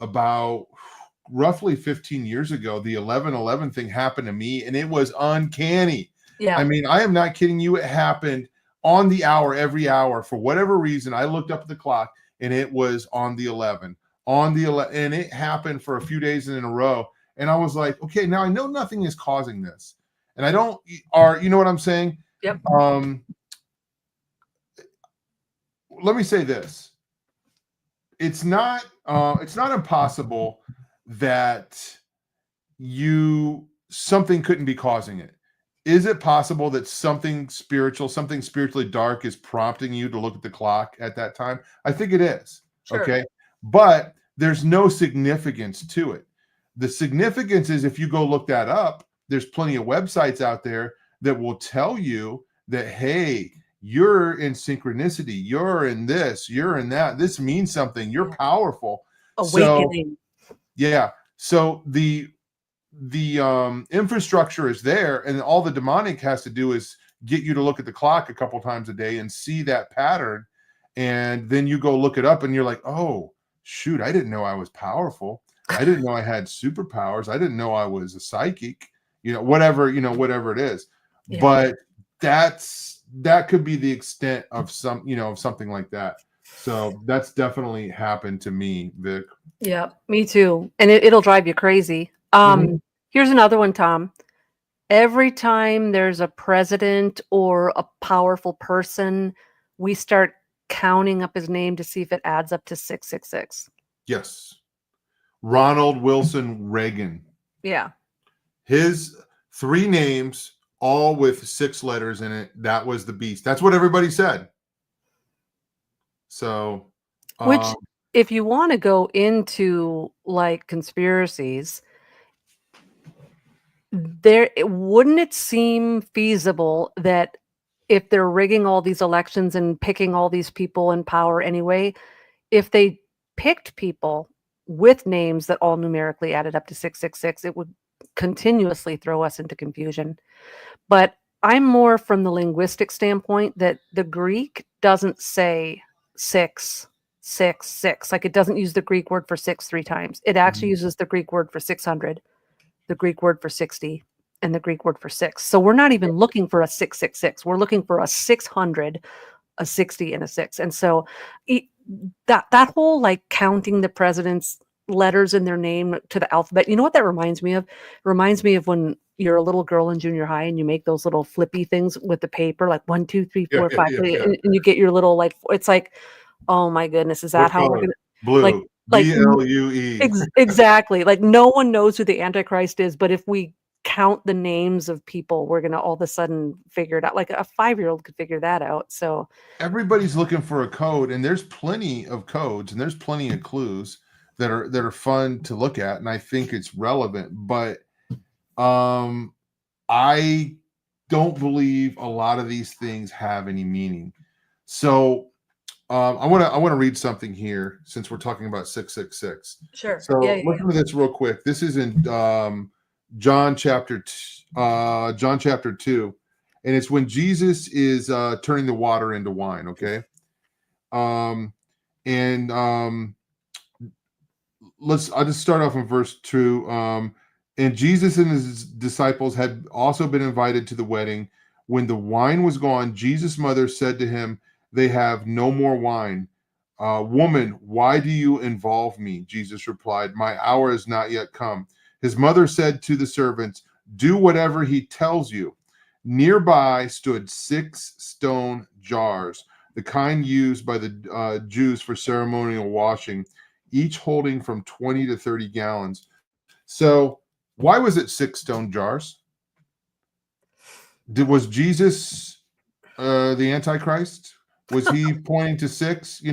about roughly 15 years ago, the 11:11 thing happened to me, and it was uncanny. Yeah. I mean, I am not kidding you. It happened on the hour, every hour. For whatever reason, I looked up at the clock, and it was on the 11, and it happened for a few days in a row. And I was like, okay, now I know nothing is causing this. And I don't, or you know what I'm saying? Yep. Let me say this. It's not impossible that something couldn't be causing it. Is it possible that something spiritual, something spiritually dark is prompting you to look at the clock at that time? I think it is. Sure. Okay. But there's no significance to it. The significance is if you go look that up, there's plenty of websites out there that will tell you that, hey, you're in synchronicity, you're in this, you're in that. This means something. You're powerful. Awakening. So, yeah. So the infrastructure is there, and all the demonic has to do is get you to look at the clock a couple times a day and see that pattern. And then you go look it up and you're like, oh, shoot, I didn't know I was powerful. I didn't know I had superpowers. I didn't know I was a psychic, whatever it is. Yeah. But that could be the extent of something like that. So that's definitely happened to me, Vic. Yeah, me too. And it'll drive you crazy. Here's another one, Tom. Every time there's a president or a powerful person, we start counting up his name to see if it adds up to 666. Yes. Ronald Wilson Reagan. Yeah. His 3 names, all with 6 letters in it. That was the beast. That's what everybody said. So, which, if you want to go into like conspiracies, wouldn't it seem feasible that if they're rigging all these elections and picking all these people in power anyway, if they picked people with names that all numerically added up to 666, it would continuously throw us into confusion. But I'm more from the linguistic standpoint that the Greek doesn't say 666. Like, it doesn't use the Greek word for 6 3 times. It actually uses the Greek word for 600, the Greek word for 60, and the Greek word for 6. So we're not even looking for a 666. We're looking for a 600, a 60, and a 6. And so that whole like counting the president's letters in their name to the alphabet, you know what that reminds me of? It reminds me of when you're a little girl in junior high and you make those little flippy things with the paper, like 1 2 3 4 5, and you get your little, like, it's like, oh my goodness, is that what how color? we're gonna Blue, like BLUE. Exactly. Like, no one knows who the Antichrist is, but if we count the names of people, we're gonna all of a sudden figure it out. Like a 5-year-old could figure that out. So everybody's looking for a code, and there's plenty of codes and there's plenty of clues that are fun to look at, and I think it's relevant. But I don't believe a lot of these things have any meaning. So I want to read something here since we're talking about 666. Sure. So listen to this real quick. This is in John chapter 2, and it's when Jesus is turning the water into wine. Okay. I'll just start off in verse 2. And Jesus and his disciples had also been invited to the wedding. When the wine was gone, Jesus' mother said to him, "They have no more wine." "Woman, why do you involve me?" Jesus replied, "My hour has not yet come." His mother said to the servants, "Do whatever he tells you." Nearby stood 6 stone jars, the kind used by the Jews for ceremonial washing, each holding from 20 to 30 gallons. So why was it 6 stone jars? Was Jesus the Antichrist? Was he pointing to 6?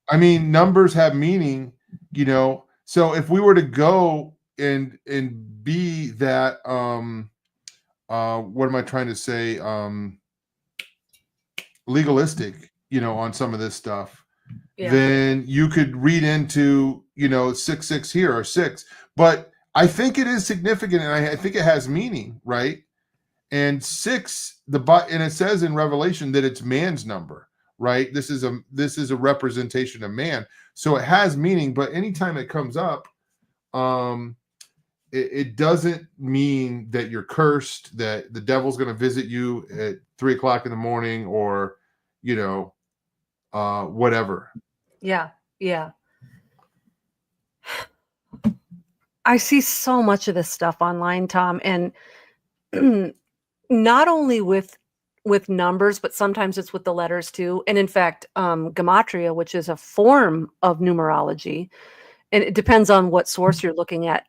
I mean, numbers have meaning, So if we were to go and be that, what am I trying to say? Legalistic, on some of this stuff, then you could read into, 6 here or 6. But I think it is significant, and I think it has meaning, right? And 6, and it says in Revelation that it's man's number, right? This is a representation of man, so it has meaning. But anytime it comes up, it doesn't mean that you're cursed, that the devil's going to visit you at 3 o'clock in the morning, or whatever. Yeah. I see so much of this stuff online, Tom, and not only with numbers, but sometimes it's with the letters too. And in fact, gematria, which is a form of numerology, and it depends on what source you're looking at.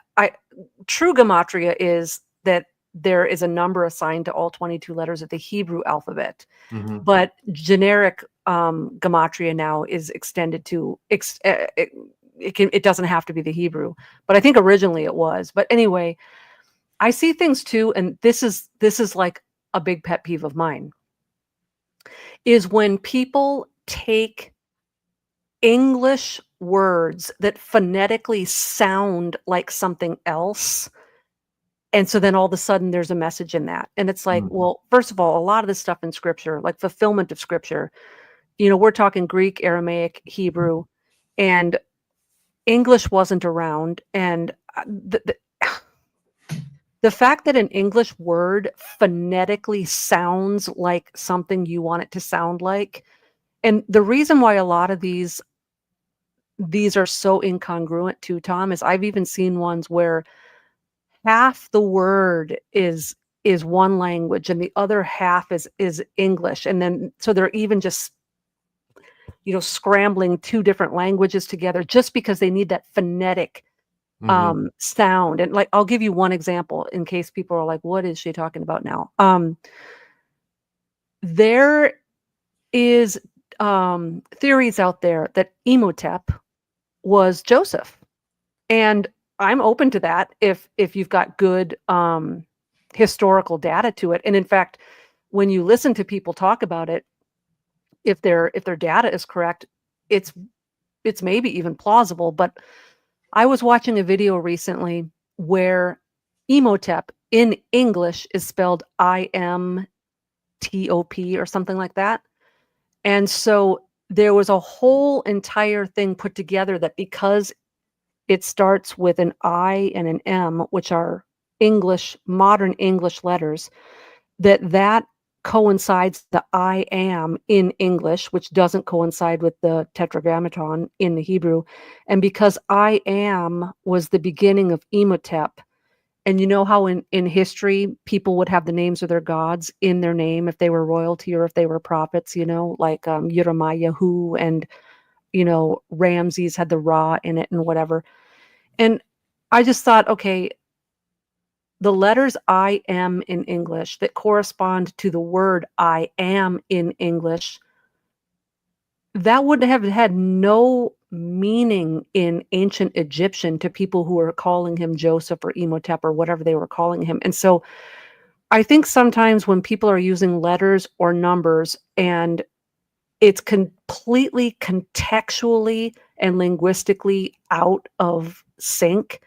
True gematria is that there is a number assigned to all 22 letters of the Hebrew alphabet, but generic gematria now is extended to it doesn't have to be the Hebrew, but I think originally it was. But anyway, I see things too, and this is like a big pet peeve of mine, is when people take English words that phonetically sound like something else. And so then all of a sudden there's a message in that. And it's like, well, first of all, a lot of this stuff in scripture, like fulfillment of scripture, we're talking Greek, Aramaic, Hebrew, and English wasn't around. And the fact that an English word phonetically sounds like something you want it to sound like, and the reason why a lot of these are so incongruent too, Tom, is I've even seen ones where half the word is one language and the other half is English. And then so they're even just scrambling two different languages together just because they need that phonetic sound. And like, I'll give you one example in case people are like, what is she talking about now? There is theories out there that Imhotep was Joseph, and I'm open to that if you've got good historical data to it. And in fact, when you listen to people talk about it, if their data is correct, it's maybe even plausible. But I was watching a video recently where Imhotep in English is spelled IMTOP or something like that. And so there was a whole entire thing put together that because it starts with an I and an M, which are English, modern English letters, that coincides the I am in English, which doesn't coincide with the tetragrammaton in the Hebrew. And because I am was the beginning of Imhotep, and you know how in history people would have the names of their gods in their name if they were royalty or if they were prophets, like Yeremiah and Ramses had the Ra in it and whatever. And I just thought, okay, the letters I am in English that correspond to the word I am in English, that would have had no meaning in ancient Egyptian to people who were calling him Joseph or Imhotep or whatever they were calling him. And so I think sometimes when people are using letters or numbers and it's completely contextually and linguistically out of sync,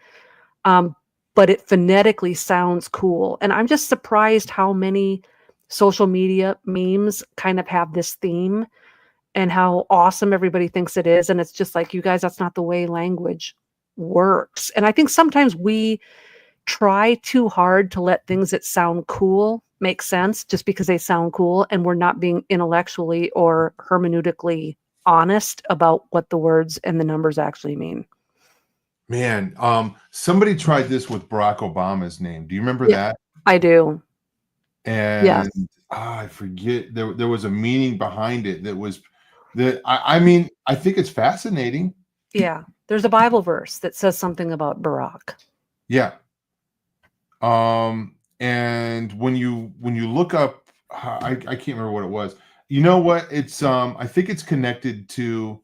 but it phonetically sounds cool. And I'm just surprised how many social media memes kind of have this theme and how awesome everybody thinks it is. And it's just like, you guys, that's not the way language works. And I think sometimes we try too hard to let things that sound cool make sense just because they sound cool, and we're not being intellectually or hermeneutically honest about what the words and the numbers actually mean. Man, somebody tried this with Barack Obama's name. Do you remember that? I do. And yes. I forget, there was a meaning behind it that was that I mean, I think it's fascinating. Yeah. There's a Bible verse that says something about Barack. Yeah. And when you look up, I can't remember what it was. You know what? It's I think it's connected to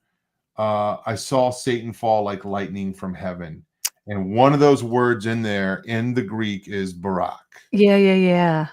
I saw Satan fall like lightning from heaven. And one of those words in there in the Greek is Barak. Yeah.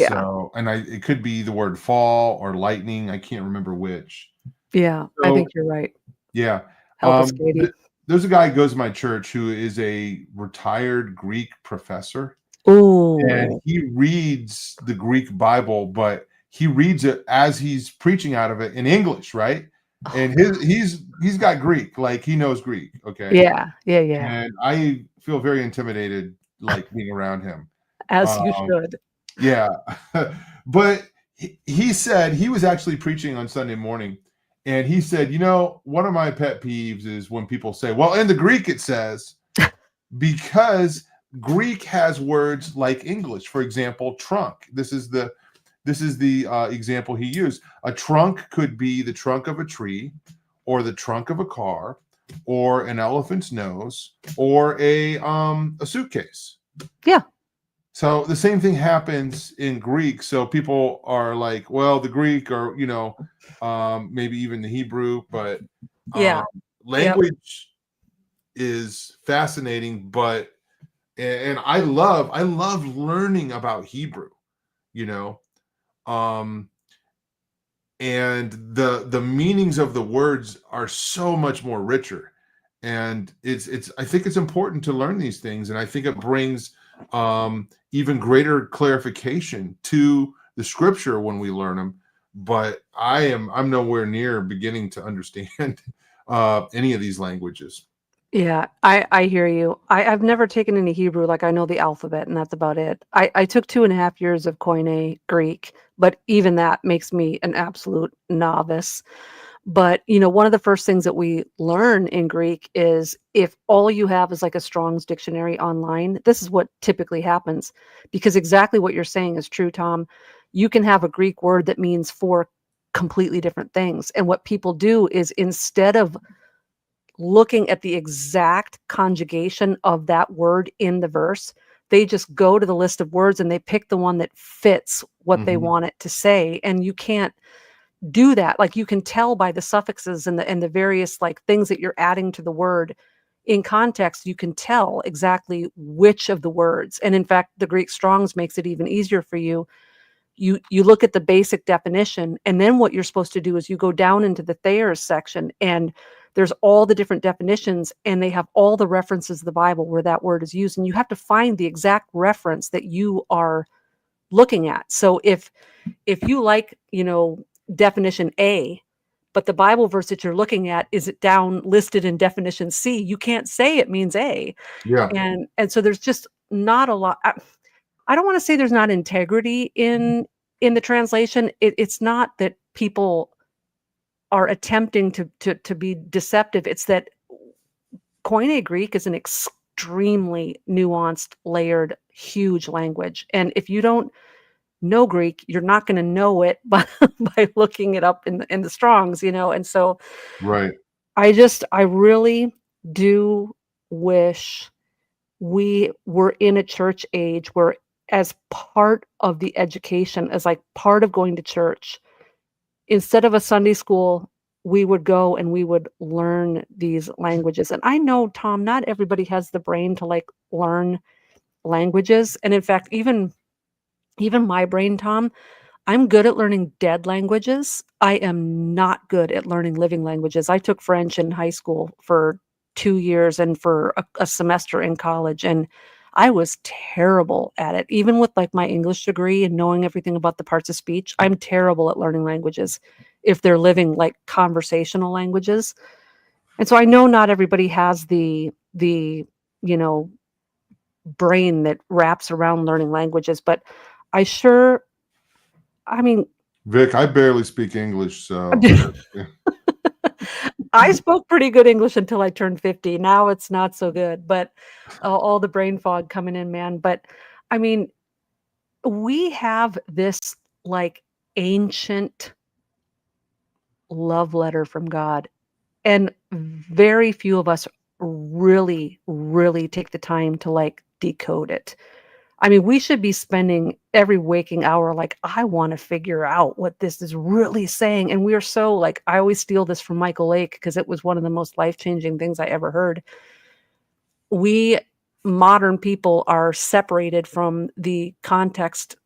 So, and it could be the word fall or lightning. I can't remember which. Yeah, So, I think you're right. Yeah. Help us, Katie. There's a guy who goes to my church who is a retired Greek professor. Oh. And he reads the Greek Bible, but he reads it as he's preaching out of it in English, right? And he's got Greek, like he knows Greek. Okay. Yeah. And I feel very intimidated, like being around him. As you should. Yeah. But he said he was actually preaching on Sunday morning, and he said, one of my pet peeves is when people say, well, in the Greek it says, because Greek has words like English. For example, trunk. This is the example he used. A trunk could be the trunk of a tree, or the trunk of a car, or an elephant's nose, or a suitcase. Yeah. So the same thing happens in Greek. So people are like, well, the Greek, or maybe even the Hebrew, but Yeah. language is fascinating. But and I love learning about Hebrew, and the meanings of the words are so much more richer. And it's I think it's important to learn these things, and I think it brings even greater clarification to the scripture when we learn them. But I'm nowhere near beginning to understand any of these languages. Yeah, I hear you. I've never taken any Hebrew. Like, I know the alphabet, and that's about it. I took 2.5 years of Koine Greek, but even that makes me an absolute novice. But, one of the first things that we learn in Greek is, if all you have is like a Strong's dictionary online, this is what typically happens. Because exactly what you're saying is true, Tom. You can have a Greek word that means 4 completely different things. And what people do is, instead of looking at the exact conjugation of that word in the verse, they just go to the list of words and they pick the one that fits what they want it to say. And you can't do that. Like, you can tell by the suffixes and the various like things that you're adding to the word in context. You can tell exactly which of the words. And in fact, the Greek Strong's makes it even easier for you. You look at the basic definition, and then what you're supposed to do is you go down into the Thayer's section, and there's all the different definitions, and they have all the references of the Bible where that word is used, and you have to find the exact reference that you are looking at. So if you like, definition A, but the Bible verse that you're looking at is it down listed in definition C, you can't say it means A. Yeah. And so there's just not a lot. I don't want to say there's not integrity in the translation. It's not that people are attempting to be deceptive. It's that Koine Greek is an extremely nuanced, layered, huge language. And if you don't know Greek, you're not going to know it by looking it up in the Strongs, And so Right. I really do wish we were in a church age where, as part of the education, as like part of going to church, instead of a Sunday school, we would go and we would learn these languages. And I know, Tom, not everybody has the brain to like learn languages. And in fact, even my brain, Tom, I'm good at learning dead languages. I am not good at learning living languages. I took French in high school for 2 years and for a semester in college, and I was terrible at it. Even with like my English degree and knowing everything about the parts of speech, I'm terrible at learning languages if they're living, like, conversational languages. And so I know not everybody has the brain that wraps around learning languages, but I mean, Vic, I barely speak English, so I spoke pretty good English until I turned 50. Now it's not so good, but all the brain fog coming in, man. But I mean, we have this like ancient love letter from God, and very few of us really, really take the time to like decode it. I mean, we should be spending every waking hour like, I want to figure out what this is really saying. And we are so like, I always steal this from Michael Lake because it was one of the most life-changing things I ever heard. We modern people are separated from the context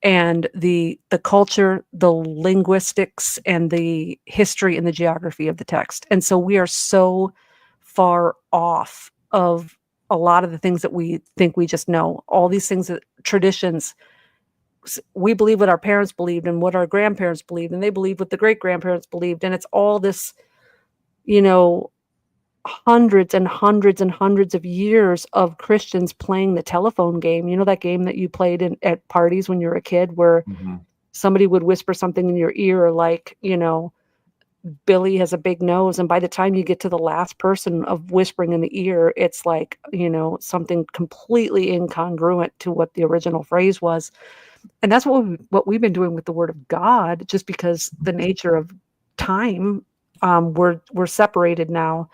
and the culture, the linguistics, and the history and the geography of the text. And so we are so far off of a lot of the things that we think we just know. All these things, that traditions, we believe what our parents believed and what our grandparents believed, and they believe what the great grandparents believed. And it's all this, hundreds and hundreds and hundreds of years of Christians playing the telephone game. You know, that game that you played at parties when you were a kid, where somebody would whisper something in your ear, like, Billy has a big nose, and by the time you get to the last person of whispering in the ear, it's like, something completely incongruent to what the original phrase was. And that's what we've been doing with the word of God, just because the nature of time, we're separated now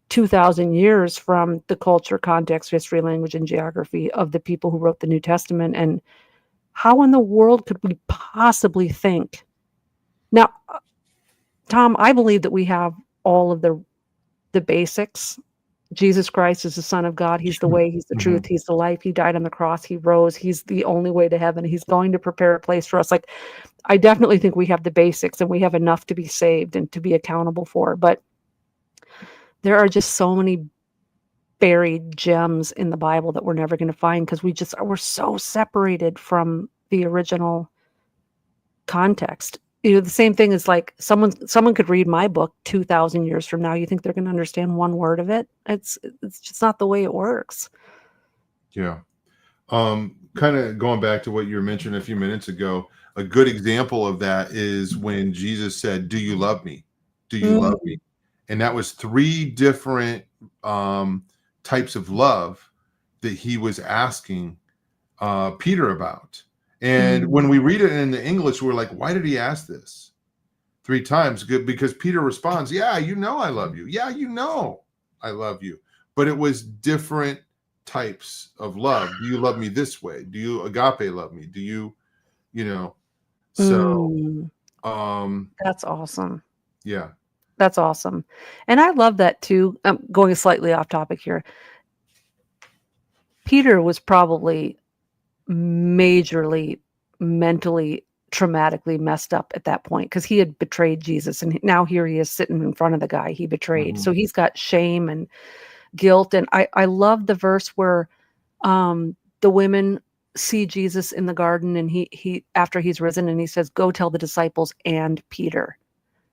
2,000 years from the culture, context, history, language, and geography of the people who wrote the New Testament. And how in the world could we possibly think? Now, Tom, I believe that we have all of the basics. Jesus Christ is the Son of God. He's the way, he's the truth, he's the life. He died on the cross, he rose, he's the only way to heaven. He's going to prepare a place for us. Like, I definitely think we have the basics and we have enough to be saved and to be accountable for. But there are just so many buried gems in the Bible that we're never going to find because we're so separated from the original context. The same thing is like someone could read my book 2,000 years from now. You think they're going to understand one word of it? It's just not the way it works. Yeah. Kind of going back to what you were mentioning a few minutes ago, a good example of that is when Jesus said, "Do you love me? Do you love me?" And that was 3 different types of love that he was asking Peter about. And when we read it in the English, we're like, why did he ask this 3 times? Good, because Peter responds, yeah, I love you. Yeah, I love you. But it was different types of love. Do you love me this way? Do you agape love me? Do you, so That's awesome. Yeah. That's awesome. And I love that too. I'm going slightly off topic here. Peter was probably majorly mentally traumatically messed up at that point because he had betrayed Jesus, and now here he is sitting in front of the guy he betrayed. So he's got shame and guilt. And I love the verse where the women see Jesus in the garden, and he after he's risen, and he says, "Go tell the disciples and Peter."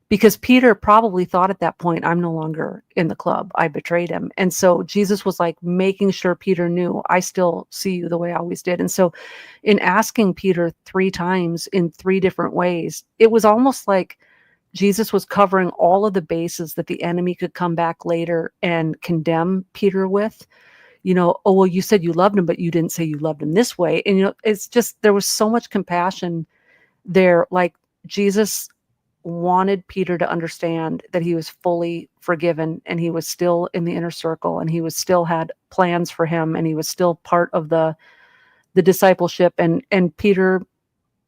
Because Peter probably thought at that point, I'm no longer in the club. I betrayed him. And so Jesus was like making sure Peter knew, I still see you the way I always did. And so in asking Peter 3 times in 3 different ways, it was almost like Jesus was covering all of the bases that the enemy could come back later and condemn Peter with. Oh, well, you said you loved him, but you didn't say you loved him this way. And, it's just, there was so much compassion there. Like, Jesus wanted Peter to understand that he was fully forgiven, and he was still in the inner circle, and he was still had plans for him, and he was still part of the discipleship. And Peter,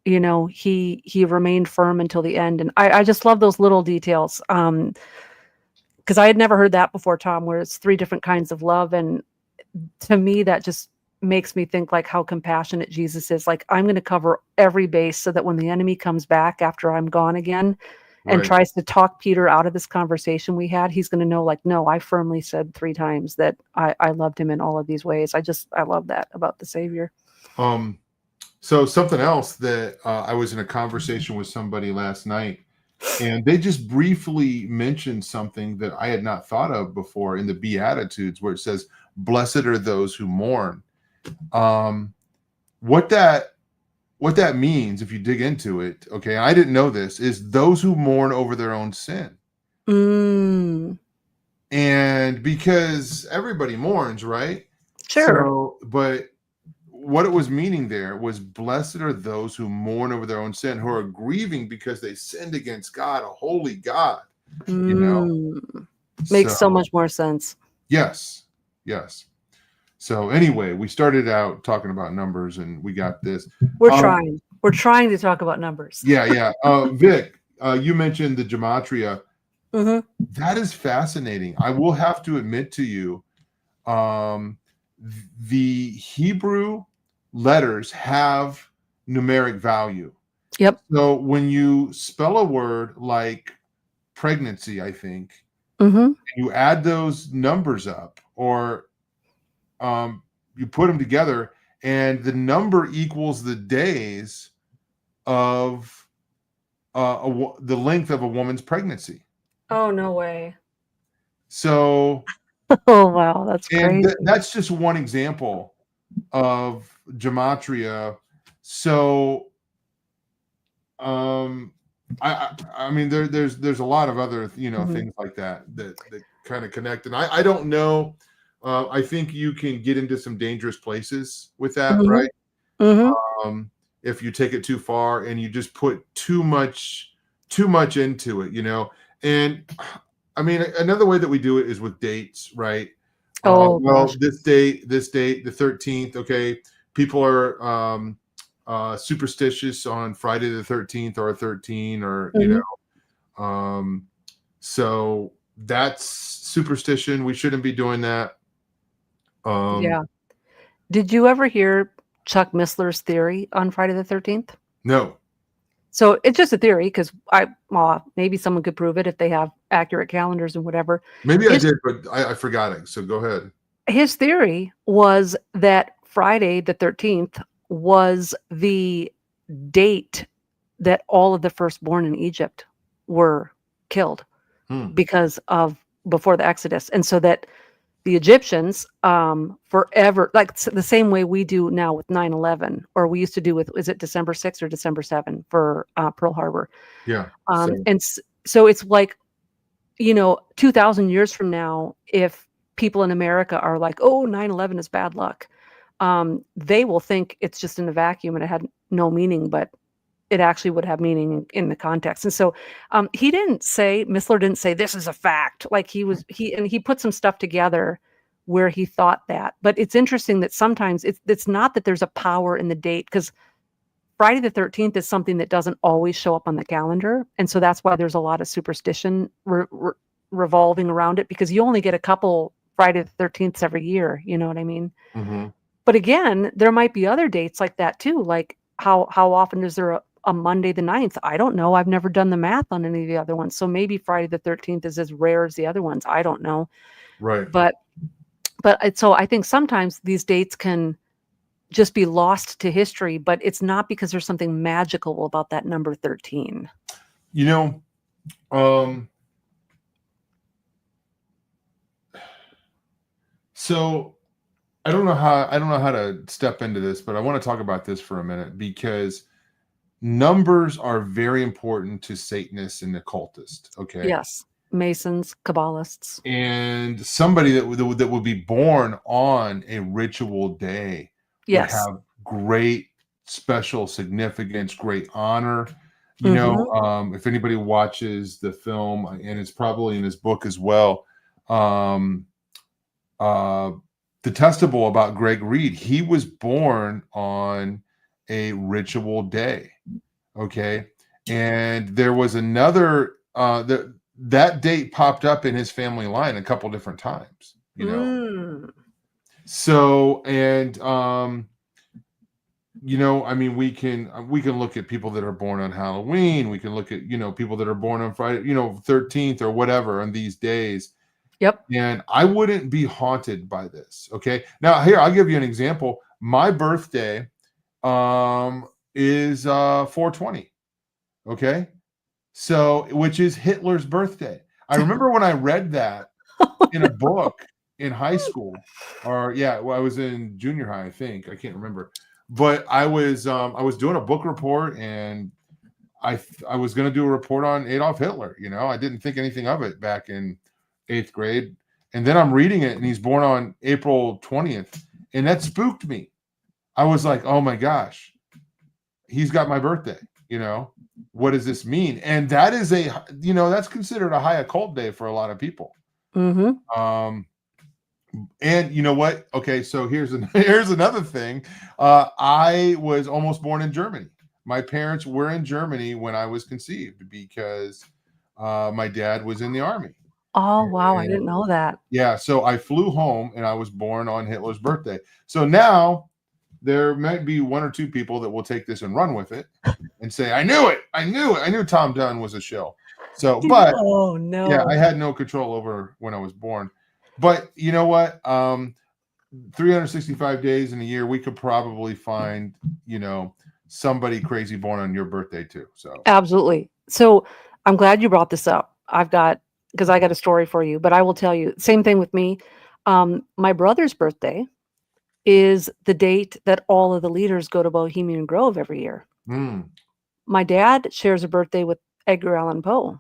he remained firm until the end. And I just love those little details. Because I had never heard that before, Tom, where it's 3 different kinds of love. And to me, that just makes me think like how compassionate Jesus is. Like, I'm going to cover every base so that when the enemy comes back after I'm gone again and tries to talk Peter out of this conversation we had, he's going to know, like, no, I firmly said 3 times that I loved him in all of these ways. I love that about the Savior. So something else that I was in a conversation with somebody last night, and they just briefly mentioned something that I had not thought of before in the Beatitudes, where it says, "Blessed are those who mourn." What that means, if you dig into it, okay, I didn't know this, is those who mourn over their own sin. And because everybody mourns, right? Sure. So, but what it was meaning there was, blessed are those who mourn over their own sin, who are grieving because they sinned against God, a holy God. Makes so much more sense. Yes. So anyway, we started out talking about numbers, and we got this. We're trying to talk about numbers. Yeah. Vic, you mentioned the gematria. That is fascinating. I will have to admit to you, the Hebrew letters have numeric value. Yep. So when you spell a word like pregnancy, I think, you add those numbers up, or you put them together, and the number equals the days of the length of a woman's pregnancy. Oh, no way. So, oh, wow, that's crazy. That's just one example of gematria. So, I mean, there's a lot of other, Mhm. things like that kind of connect. And I don't know. I think you can get into some dangerous places with that, Mhm. right? Mhm. Um, if you take it too far and you just put too much into it, And I mean, another way that we do it is with dates, right? Oh Well, gosh. this date, the 13th. Okay, people are superstitious on Friday the 13th or 13, or Mhm. um, so that's superstition. We shouldn't be doing that. Um, Yeah. Did you ever hear Chuck Missler's theory on Friday the 13th? no, So it's just a theory because maybe someone could prove it if they have accurate calendars and whatever. maybe I His did, but I forgot it. So go ahead. his theory was that Friday the 13th was the date that all of the firstborn in Egypt were killed Hmm. because of before the Exodus. And so that the Egyptians forever, like the same way we do now with 9/11, or we used to do with, is it December 6th or December 7th for Pearl Harbor? Yeah. And so it's like, 2,000 years from now, if people in America are like, oh, 9/11 is bad luck, they will think it's just in a vacuum and it had no meaning, but it actually would have meaning in the context. And so Missler didn't say this is a fact. Like he put some stuff together where he thought that. But it's interesting that sometimes it's not that there's a power in the date, because Friday the 13th is something that doesn't always show up on the calendar. And so that's why there's a lot of superstition revolving around it, because you only get a couple Friday the 13th every year. You know what I mean? Mm-hmm. But again, there might be other dates like that too. Like how often is there a Monday the 9th? I don't know. I've never done the math on any of the other ones. So maybe Friday the 13th is as rare as the other ones. I don't know. Right. So I think sometimes these dates can just be lost to history, but it's not because there's something magical about that number 13. You know, so I don't know how to step into this, but I want to talk about this for a minute, because numbers are very important to Satanists and occultists. Okay. Yes. Masons, Kabbalists. And somebody that would be born on a ritual day would Yes. have great special significance, great honor. If anybody watches the film, and it's probably in his book as well, detestable about Greg Reed, he was born on a ritual day. Okay. And there was another that date popped up in his family line a couple different times, So, and I mean, we can look at people that are born on Halloween. We can look at, people that are born on Friday, 13th or whatever on these days. Yep. And I wouldn't be haunted by this. Okay. Now, here, I'll give you an example. My birthday is 4/20. Okay. So, which is Hitler's birthday. I remember when I read that in a book in high school, or I was in junior high, I think. I can't remember. But I was doing a book report, and I was going to do a report on Adolf Hitler. I didn't think anything of it back in 8th grade. And then I'm reading it, and he's born on April 20th. And that spooked me. I was like, oh my gosh, he's got my birthday. What does this mean? And that is that's considered a high occult day for a lot of people. Mm-hmm. And you know what? Okay, so here's another thing. I was almost born in Germany. My parents were in Germany when I was conceived, because my dad was in the army. Oh, wow. I And didn't know that. yeah, so I flew home, and I was born on Hitler's birthday. So now there might be one or two people that will take this and run with it and say, I knew it. I knew Tom Dunn was a shill. So, but Oh, no. yeah, I had no control over when I was born. But you know what? 365 days in a year, we could probably find, somebody crazy born on your birthday too. So Absolutely. So I'm glad you brought this up. Because I got a story for you, but I will tell you, same thing with me. My brother's birthday is the date that all of the leaders go to Bohemian Grove every year. My dad shares a birthday with Edgar Allan Poe.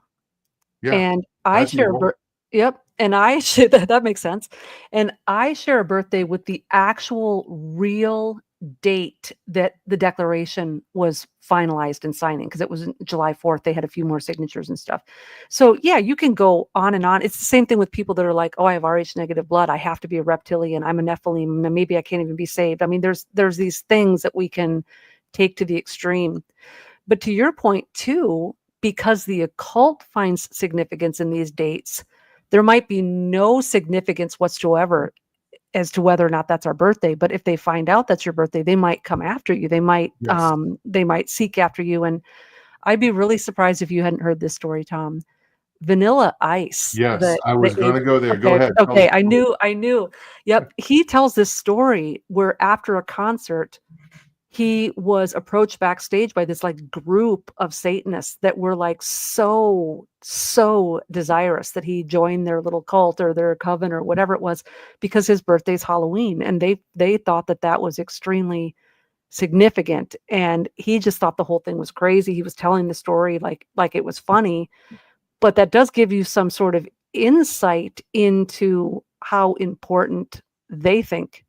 Yeah, And I as he share a was. yep, and I share that makes sense. And I share a birthday with the actual real date that the Declaration was finalized and signing, because it was July 4th. They had a few more signatures and stuff. So yeah, you can go on and on. It's the same thing with people that are like, oh, I have Rh negative blood. I have to be a reptilian. I'm a Nephilim. And maybe I can't even be saved. I mean, there's these things that we can take to the extreme. But to your point too, because the occult finds significance in these dates, there might be no significance whatsoever as to whether or not that's our birthday. But if they find out that's your birthday, they might come after you. Yes. They might seek after you. And I'd be really surprised if you hadn't heard this story, Tom. Vanilla Ice, Yes, I was the gonna go there. Go okay, ahead. Tell the okay, story. I knew. Yep, he tells this story where after a concert, he was approached backstage by this like group of Satanists that were like so desirous that he join their little cult or their coven or whatever it was, because his birthday's Halloween, and they thought that that was extremely significant, and he just thought the whole thing was crazy. He was telling the story like it was funny, but that does give you some sort of insight into how important they think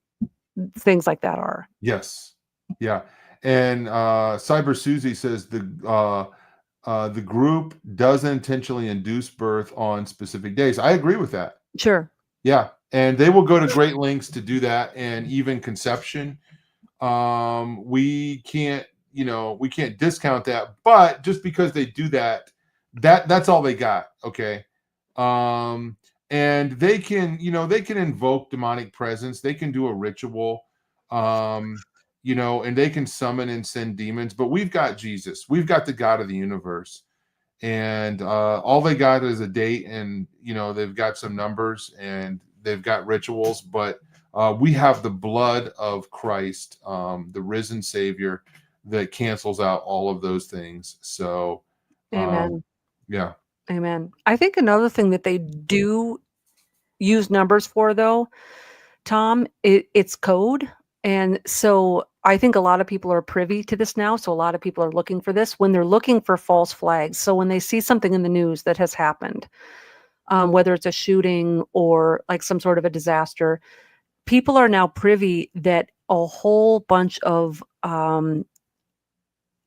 things like that are. Yes. Yeah. And Cyber Susie says the group does intentionally induce birth on specific days. I agree with that. Sure. Yeah. And they will go to great lengths to do that. And even conception. We can't, we can't discount that. But just because they do that, that's all they got. Okay. And they can, they can invoke demonic presence. They can do a ritual. And they can summon and send demons, but we've got Jesus. We've got the God of the universe. And all they got is a date, and they've got some numbers, and they've got rituals, but we have the blood of Christ, the risen Savior, that cancels out all of those things. So Amen. Yeah. Amen. I think another thing that they do use numbers for, though, Tom, it's code. And so I think a lot of people are privy to this now. So a lot of people are looking for this when they're looking for false flags. So when they see something in the news that has happened, whether it's a shooting or like some sort of a disaster, people are now privy that a whole bunch of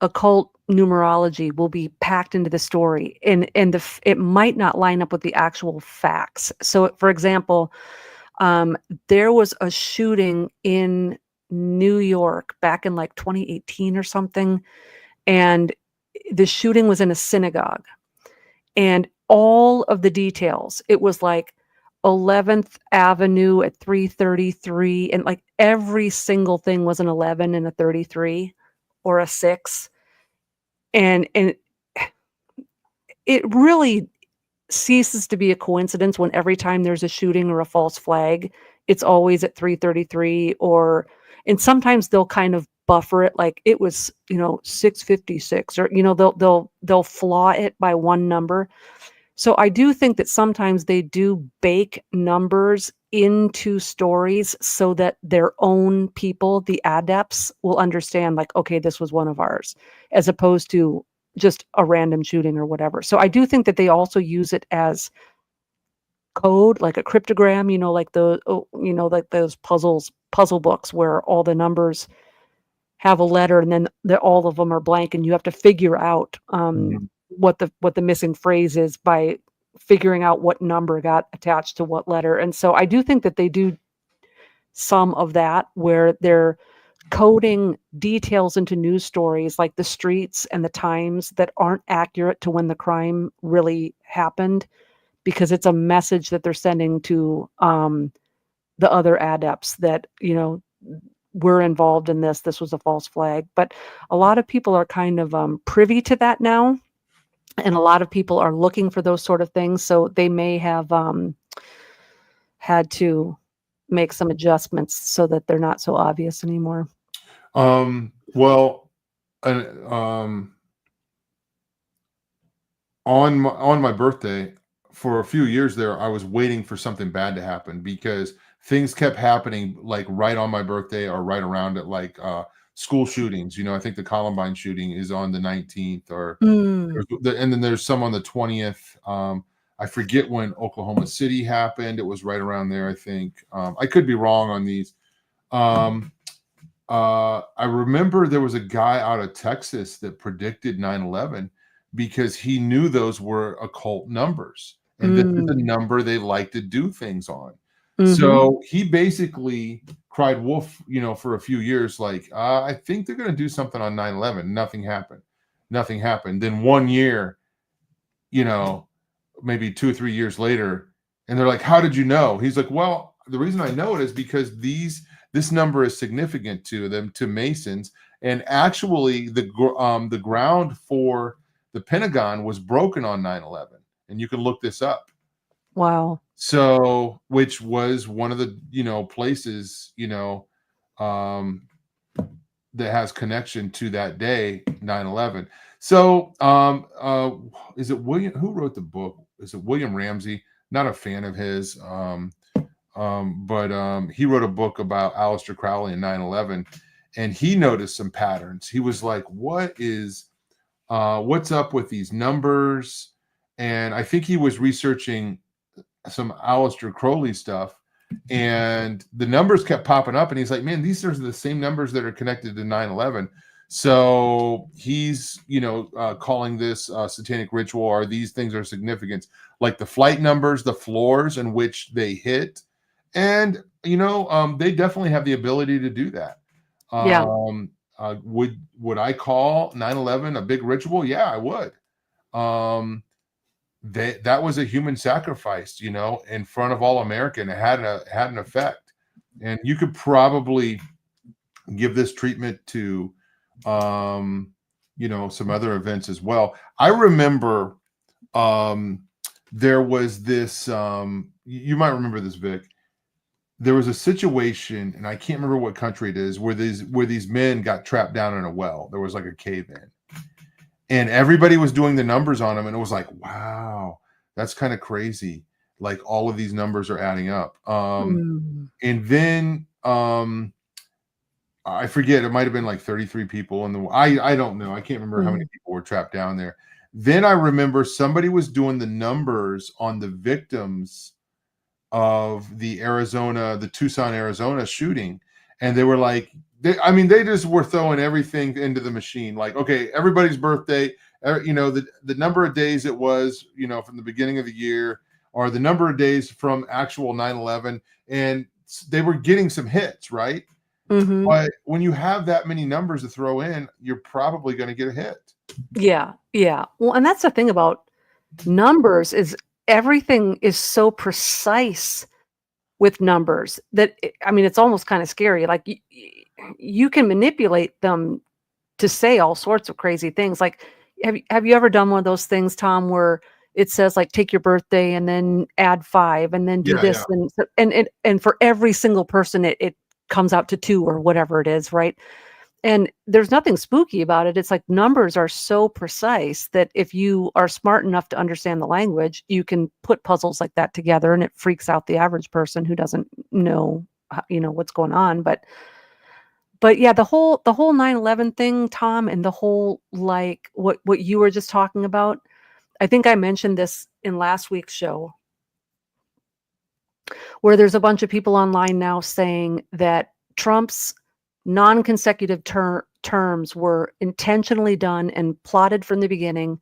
occult numerology will be packed into the story, and it might not line up with the actual facts. So, for example, there was a shooting in New York back in like 2018 or something, and the shooting was in a synagogue, and all of the details, it was like 11th Avenue at 333, and like every single thing was an 11 and a 33 or a 6. And it really ceases to be a coincidence when every time there's a shooting or a false flag, it's always at 333, and sometimes they'll kind of buffer it like it was, 656, or they'll flaw it by one number. So I do think that sometimes they do bake numbers into stories so that their own people, the adepts, will understand like, okay, this was one of ours, as opposed to just a random shooting or whatever. So I do think that they also use it as code, like a cryptogram, like those puzzle books where all the numbers have a letter, and then all of them are blank, and you have to figure out what the missing phrase is by figuring out what number got attached to what letter. And so I do think that they do some of that where they're coding details into news stories like the streets and the times that aren't accurate to when the crime really happened, because it's a message that they're sending to the other adepts that, we're involved in this. This was a false flag. But a lot of people are kind of privy to that now. And a lot of people are looking for those sort of things. So they may have had to make some adjustments so that they're not so obvious anymore. Well, on my birthday, for a few years there, I was waiting for something bad to happen because things kept happening like right on my birthday or right around it. Like school shootings. I think the Columbine shooting is on the 19th, or Mm. and then there's some on the 20th. I forget when Oklahoma City happened. It was right around there, I think. I could be wrong on these. I remember there was a guy out of Texas that predicted 9/11 because he knew those were occult numbers. And this is a number they like to do things on. So he basically cried wolf, for a few years, like, I think they're going to do something on 9/11. Nothing happened. Nothing happened. Then 1 year, maybe 2 or 3 years later, and they're like, how did you know? He's like, well, the reason I know it is because this number is significant to them, to Masons. And actually, the ground for the Pentagon was broken on 9/11. And you can look this up. Wow. So, which was one of the, places, that has connection to that day, 9/11. So, is it William, who wrote the book? Is it William Ramsey? Not a fan of his. But he wrote a book about Aleister Crowley and 9/11, and he noticed some patterns. He was like, what's up with these numbers? And I think he was researching some Aleister Crowley stuff, and the numbers kept popping up, and he's like, man, these are the same numbers that are connected to 9/11. So he's, calling this satanic ritual, or these things are significant, like the flight numbers, the floors in which they hit. And, they definitely have the ability to do that. Yeah. Would I call 9/11 a big ritual? Yeah, I would. That was a human sacrifice, in front of all America, and it had an effect. And you could probably give this treatment to, some other events as well. I remember there was this, you might remember this, Vic. There was a situation, and I can't remember what country it is, where these men got trapped down in a well. There was like a cave in, and everybody was doing the numbers on them, and it was like, wow, that's kind of crazy. Like, all of these numbers are adding up. And then I forget, it might have been like 33 people in the, I don't know. I can't remember how many people were trapped down there. Then I remember somebody was doing the numbers on the victims of the Tucson, Arizona shooting. And they were like, they just were throwing everything into the machine. Like, okay, everybody's birthday, the number of days it was, from the beginning of the year, or the number of days from actual 9/11. And they were getting some hits, right? But when you have that many numbers to throw in, you're probably going to get a hit. Yeah. Yeah. Well, and that's the thing about numbers, is everything is so precise with numbers that, it's almost kind of scary. Like, you can manipulate them to say all sorts of crazy things. Like, have you ever done one of those things, Tom, where it says, like, take your birthday and then add 5 and then do this. Yeah. And for every single person, it comes out to 2 or whatever it is. Right. And there's nothing spooky about it. It's like, numbers are so precise that if you are smart enough to understand the language, you can put puzzles like that together, and it freaks out the average person who doesn't know, what's going on. But yeah, the whole 9/11 thing, Tom, and the whole, like, what you were just talking about, I think I mentioned this in last week's show, where there's a bunch of people online now saying that Trump's non-consecutive terms were intentionally done and plotted from the beginning,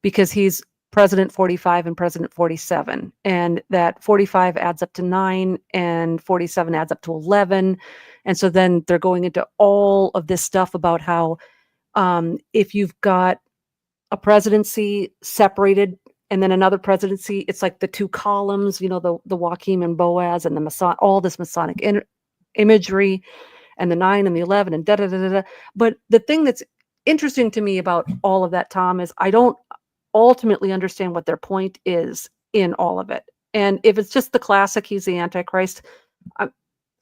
because he's President 45 and President 47, and that 45 adds up to 9 and 47 adds up to 11. And so then they're going into all of this stuff about how, if you've got a presidency separated and then another presidency, it's like the 2 columns, the Joachim and Boaz, and all this Masonic imagery, and the 9 and the 11 and da-da-da-da-da. But the thing that's interesting to me about all of that, Tom, is I don't ultimately understand what their point is in all of it. And if it's just the classic, he's the Antichrist,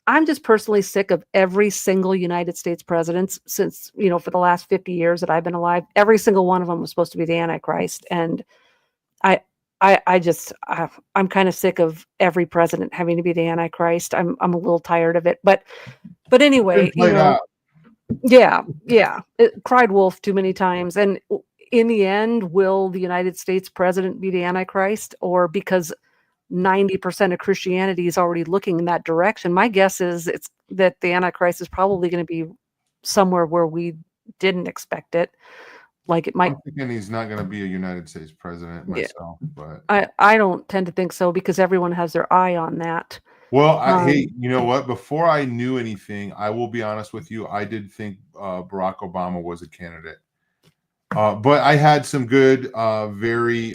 I'm just personally sick of every single United States president since, for the last 50 years that I've been alive. Every single one of them was supposed to be the Antichrist. And I'm kind of sick of every president having to be the Antichrist. I'm a little tired of it, but anyway, Yeah, yeah. It cried wolf too many times. And in the end, will the United States president be the Antichrist? Or because 90% of Christianity is already looking in that direction, my guess is it's that the Antichrist is probably going to be somewhere where we didn't expect it. Like it might, I'm thinking he's not going to be a United States president yeah. myself, but I don't tend to think so because everyone has their eye on that. well, hey, Um, you know what? Before I knew anything, I will be honest with you, I did think Barack Obama was a candidate. But I had some good, very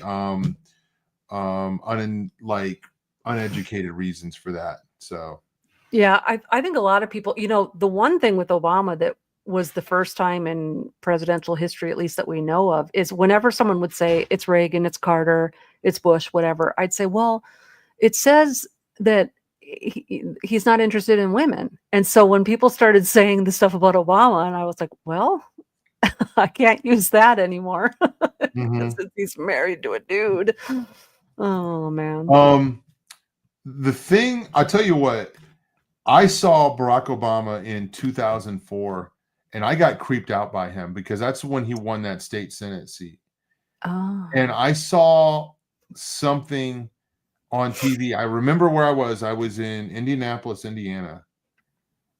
uneducated reasons for that. So Yeah, I think a lot of people, the one thing with Obama that was the first time in presidential history, at least that we know of, is whenever someone would say it's Reagan, it's Carter, it's Bush, whatever, I'd say, well, it says that he's not interested in women. And so when people started saying the stuff about Obama, and I was like, well, I can't use that anymore mhm. since he's married to a dude. Oh man. The thing I'll tell you what, I saw Barack Obama in 2004 and I got creeped out by him because that's when he won that state Senate seat. And Oh. I saw something on TV. I remember where I was. I was in Indianapolis, Indiana,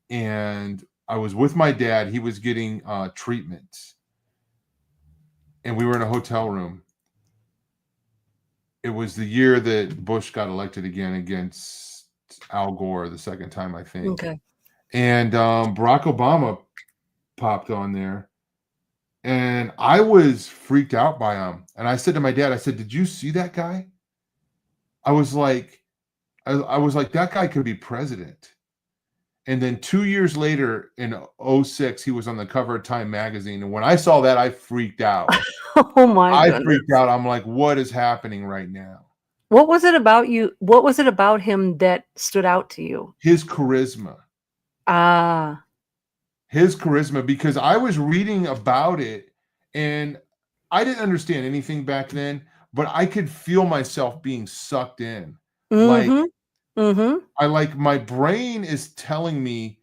and I was with my dad. He was getting treatment, and we were in a hotel room. It was the year that Bush got elected again against Al Gore, the second time, I think. Okay. And Barack Obama popped on there, and I was freaked out by him. And I said to my dad, I said, "Did you see that guy?" I was like, I was like, that guy could be president. And then 2 years later in '06, he was on the cover of Time magazine. And when I saw that, I freaked out. Oh my I goodness. freaked out. I'm like, what is happening right now? What was it about you? What was it about him that stood out to you? His charisma. Ah. His charisma, because I was reading about it and I didn't understand anything back then, but I could feel myself being sucked in. Like Mhm. Mhm. my brain is telling me,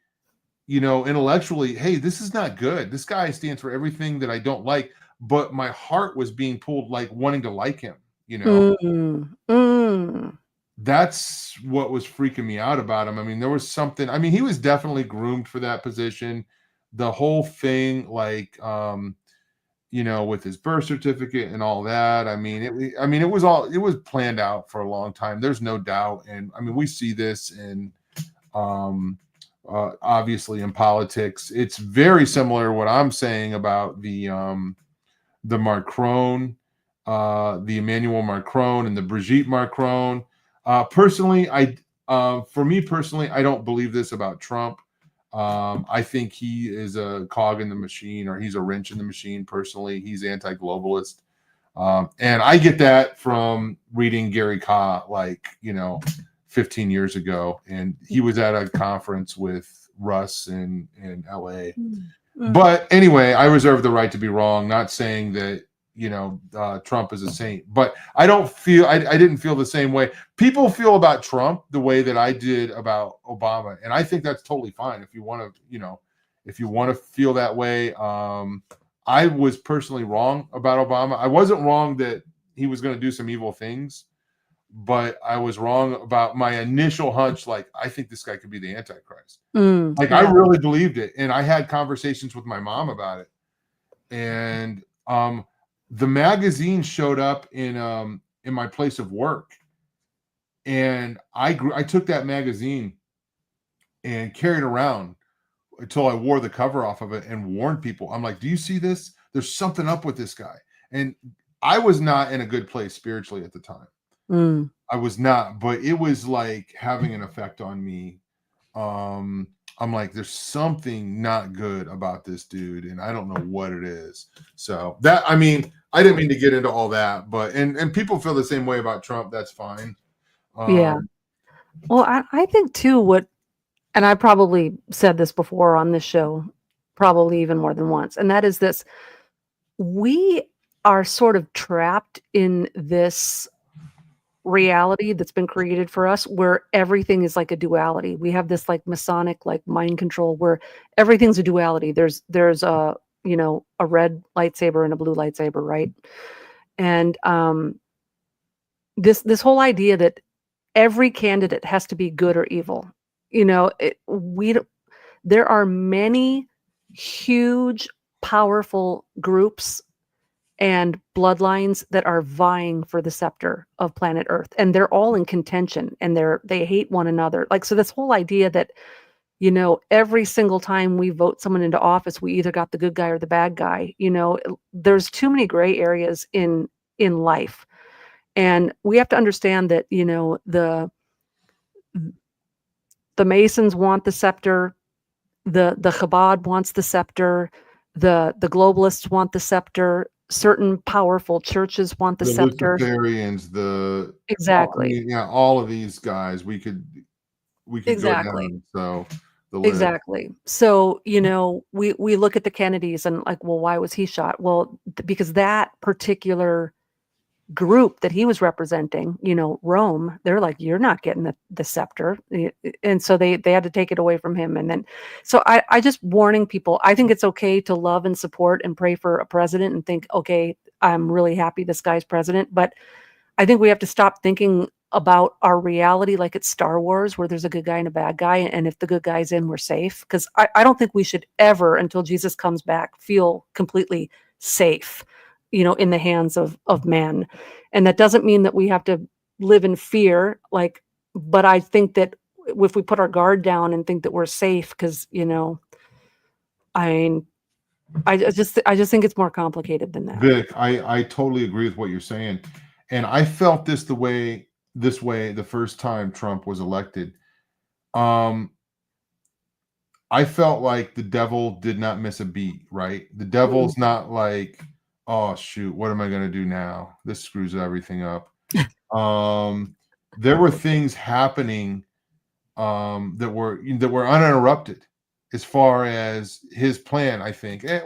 intellectually, hey, this is not good. This guy stands for everything that I don't like, but my heart was being pulled, like wanting to like him. Mm. Mm. That's what was freaking me out about him. I mean, there was something, I mean, he was definitely groomed for that position. The whole thing, like, with his birth certificate and all that. It was planned out for a long time. There's no doubt. And I mean, we see this in, obviously in politics. It's very similar to what I'm saying about the Macron, the Emmanuel Macron and the Brigitte Macron. For me personally, I don't believe this about Trump. I think he is a cog in the machine, or he's a wrench in the machine. Personally, he's anti-globalist, and I get that from reading Gary Kah, 15 years ago, and he was at a conference with Russ in LA. Mm. But anyway, I reserve the right to be wrong. Not saying that Trump is a saint, but I didn't feel the same way. People feel about Trump the way that I did about Obama, and I think that's totally fine. If you want to feel that way. I was personally wrong about Obama. I wasn't wrong that he was going to do some evil things, but I was wrong about my initial hunch. Like, I think this guy could be the Antichrist. Like, Yeah. I really believed it, and I had conversations with my mom about it. And the magazine showed up in my place of work, and I took that magazine and carried around until I wore the cover off of it and warned people. I'm like, "Do you see this? There's something up with this guy." And I was not in a good place spiritually at the time. Mm. I was not, but it was like having an effect on me. I'm like, there's something not good about this dude, and I don't know what it is. So that, I mean, I didn't mean to get into all that, but and people feel the same way about Trump. That's fine. Yeah. Well, I think too, and I probably said this before on this show, probably even more than once, and that is this: we are sort of trapped in this reality that's been created for us where everything is like a duality. We have this like Masonic like mind control where everything's a duality. There's a, you know, a red lightsaber and a blue lightsaber, right? And this whole idea that every candidate has to be good or evil. You know, there are many huge, powerful groups and bloodlines that are vying for the scepter of planet Earth, and they're all in contention, and they hate one another. Like, so this whole idea that, you know, every single time we vote someone into office, we either got the good guy or the bad guy. You know, there's too many gray areas in life, and we have to understand that, you know, the Masons want the scepter, the Chabad wants the scepter, the globalists want the scepter, certain powerful churches want the scepter. Luciferians, I Exactly. mean, yeah, all of these guys, we could go Exactly. down. So the list. Exactly. So, you know, we look at the Kennedys and like, well, why was he shot? Well, because that particular group that he was representing, you know, Rome, they're like, you're not getting the scepter. And so they had to take it away from him. And then, so I just warning people, I think it's okay to love and support and pray for a president and think, okay, I'm really happy this guy's president. But I think we have to stop thinking about our reality like it's Star Wars, where there's a good guy and a bad guy. And if the good guy's in, we're safe. Because I don't think we should ever, until Jesus comes back, feel completely safe, you know, in the hands of men. And that doesn't mean that we have to live in fear, like, but I think that if we put our guard down and think that we're safe, because, you know, I mean, I just think it's more complicated than that. Vic, I totally agree with what you're saying. And I felt this way the first time Trump was elected. I felt like the devil did not miss a beat, right? The devil's not like, oh shoot, what am I going to do now? This screws everything up. There were things happening that were uninterrupted as far as his plan, I think. I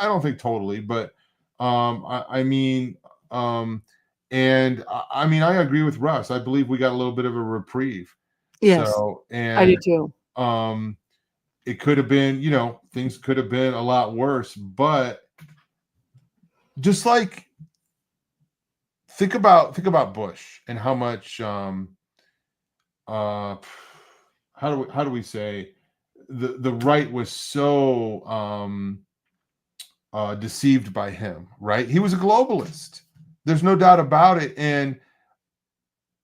don't think totally, but I mean, and I mean, I agree with Russ. I believe we got a little bit of a reprieve. Yes, So, I do too. It could have been, you know, things could have been a lot worse, but just like think about Bush and how much how do we say the right was so deceived by him, right? He was a globalist. There's no doubt about it. And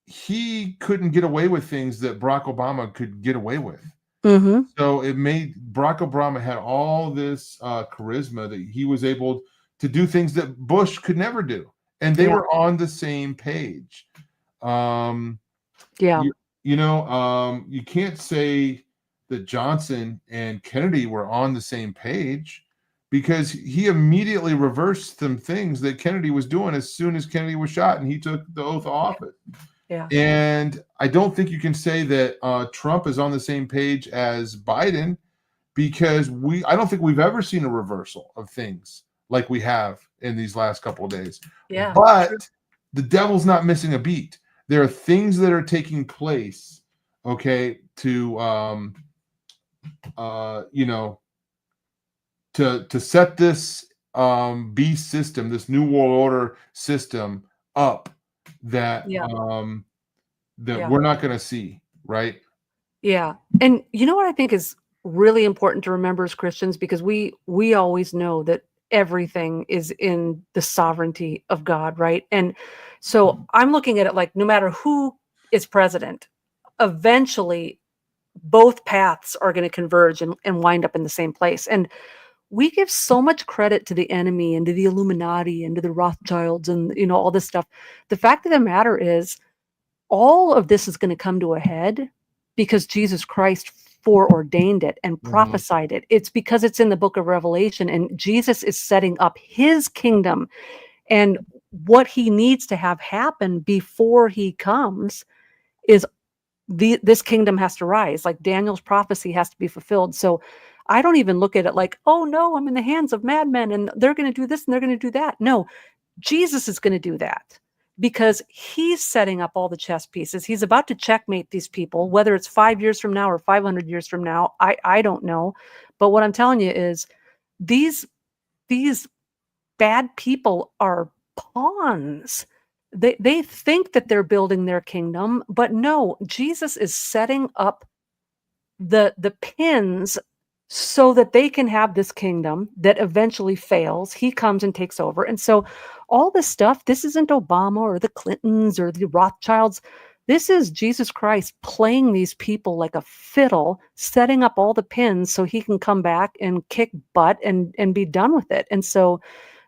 he couldn't get away with things that Barack Obama could get away with. Mm-hmm. So it made Barack Obama had all this charisma that he was able to do things that Bush could never do. And they were on the same page. You know, you can't say that Johnson and Kennedy were on the same page, because he immediately reversed some things that Kennedy was doing as soon as Kennedy was shot and he took the oath of office. Yeah. And I don't think you can say that Trump is on the same page as Biden, because I don't think we've ever seen a reversal of things like we have in these last couple of days. Yeah. But the devil's not missing a beat. There are things that are taking place, okay, to you know, to set this beast system, this new world order system up that we're not going to see, right? Yeah. And you know what I think is really important to remember as Christians, because we always know that everything is in the sovereignty of God, right? And so I'm looking at it like, no matter who is president, eventually both paths are going to converge and wind up in the same place. And we give so much credit to the enemy and to the Illuminati and to the Rothschilds and, you know, all this stuff. The fact of the matter is, all of this is going to come to a head because Jesus Christ foreordained it and prophesied it. It's because it's in the book of Revelation, and Jesus is setting up his kingdom, and what he needs to have happen before he comes is this kingdom has to rise. Like Daniel's prophecy has to be fulfilled. So I don't even look at it like, oh no, I'm in the hands of madmen and they're going to do this and they're going to do that. No, Jesus is going to do that. because he's setting up all the chess pieces. He's about to checkmate these people, whether it's 5 years from now or 500 years from now. I don't know. But what I'm telling you is these bad people are pawns. They think that they're building their kingdom, but no, Jesus is setting up the pins so that they can have this kingdom that eventually fails. He comes and takes over. And so all this stuff, this isn't Obama or the Clintons or the Rothschilds. This is Jesus Christ playing these people like a fiddle, setting up all the pins so he can come back and kick butt and be done with it. And so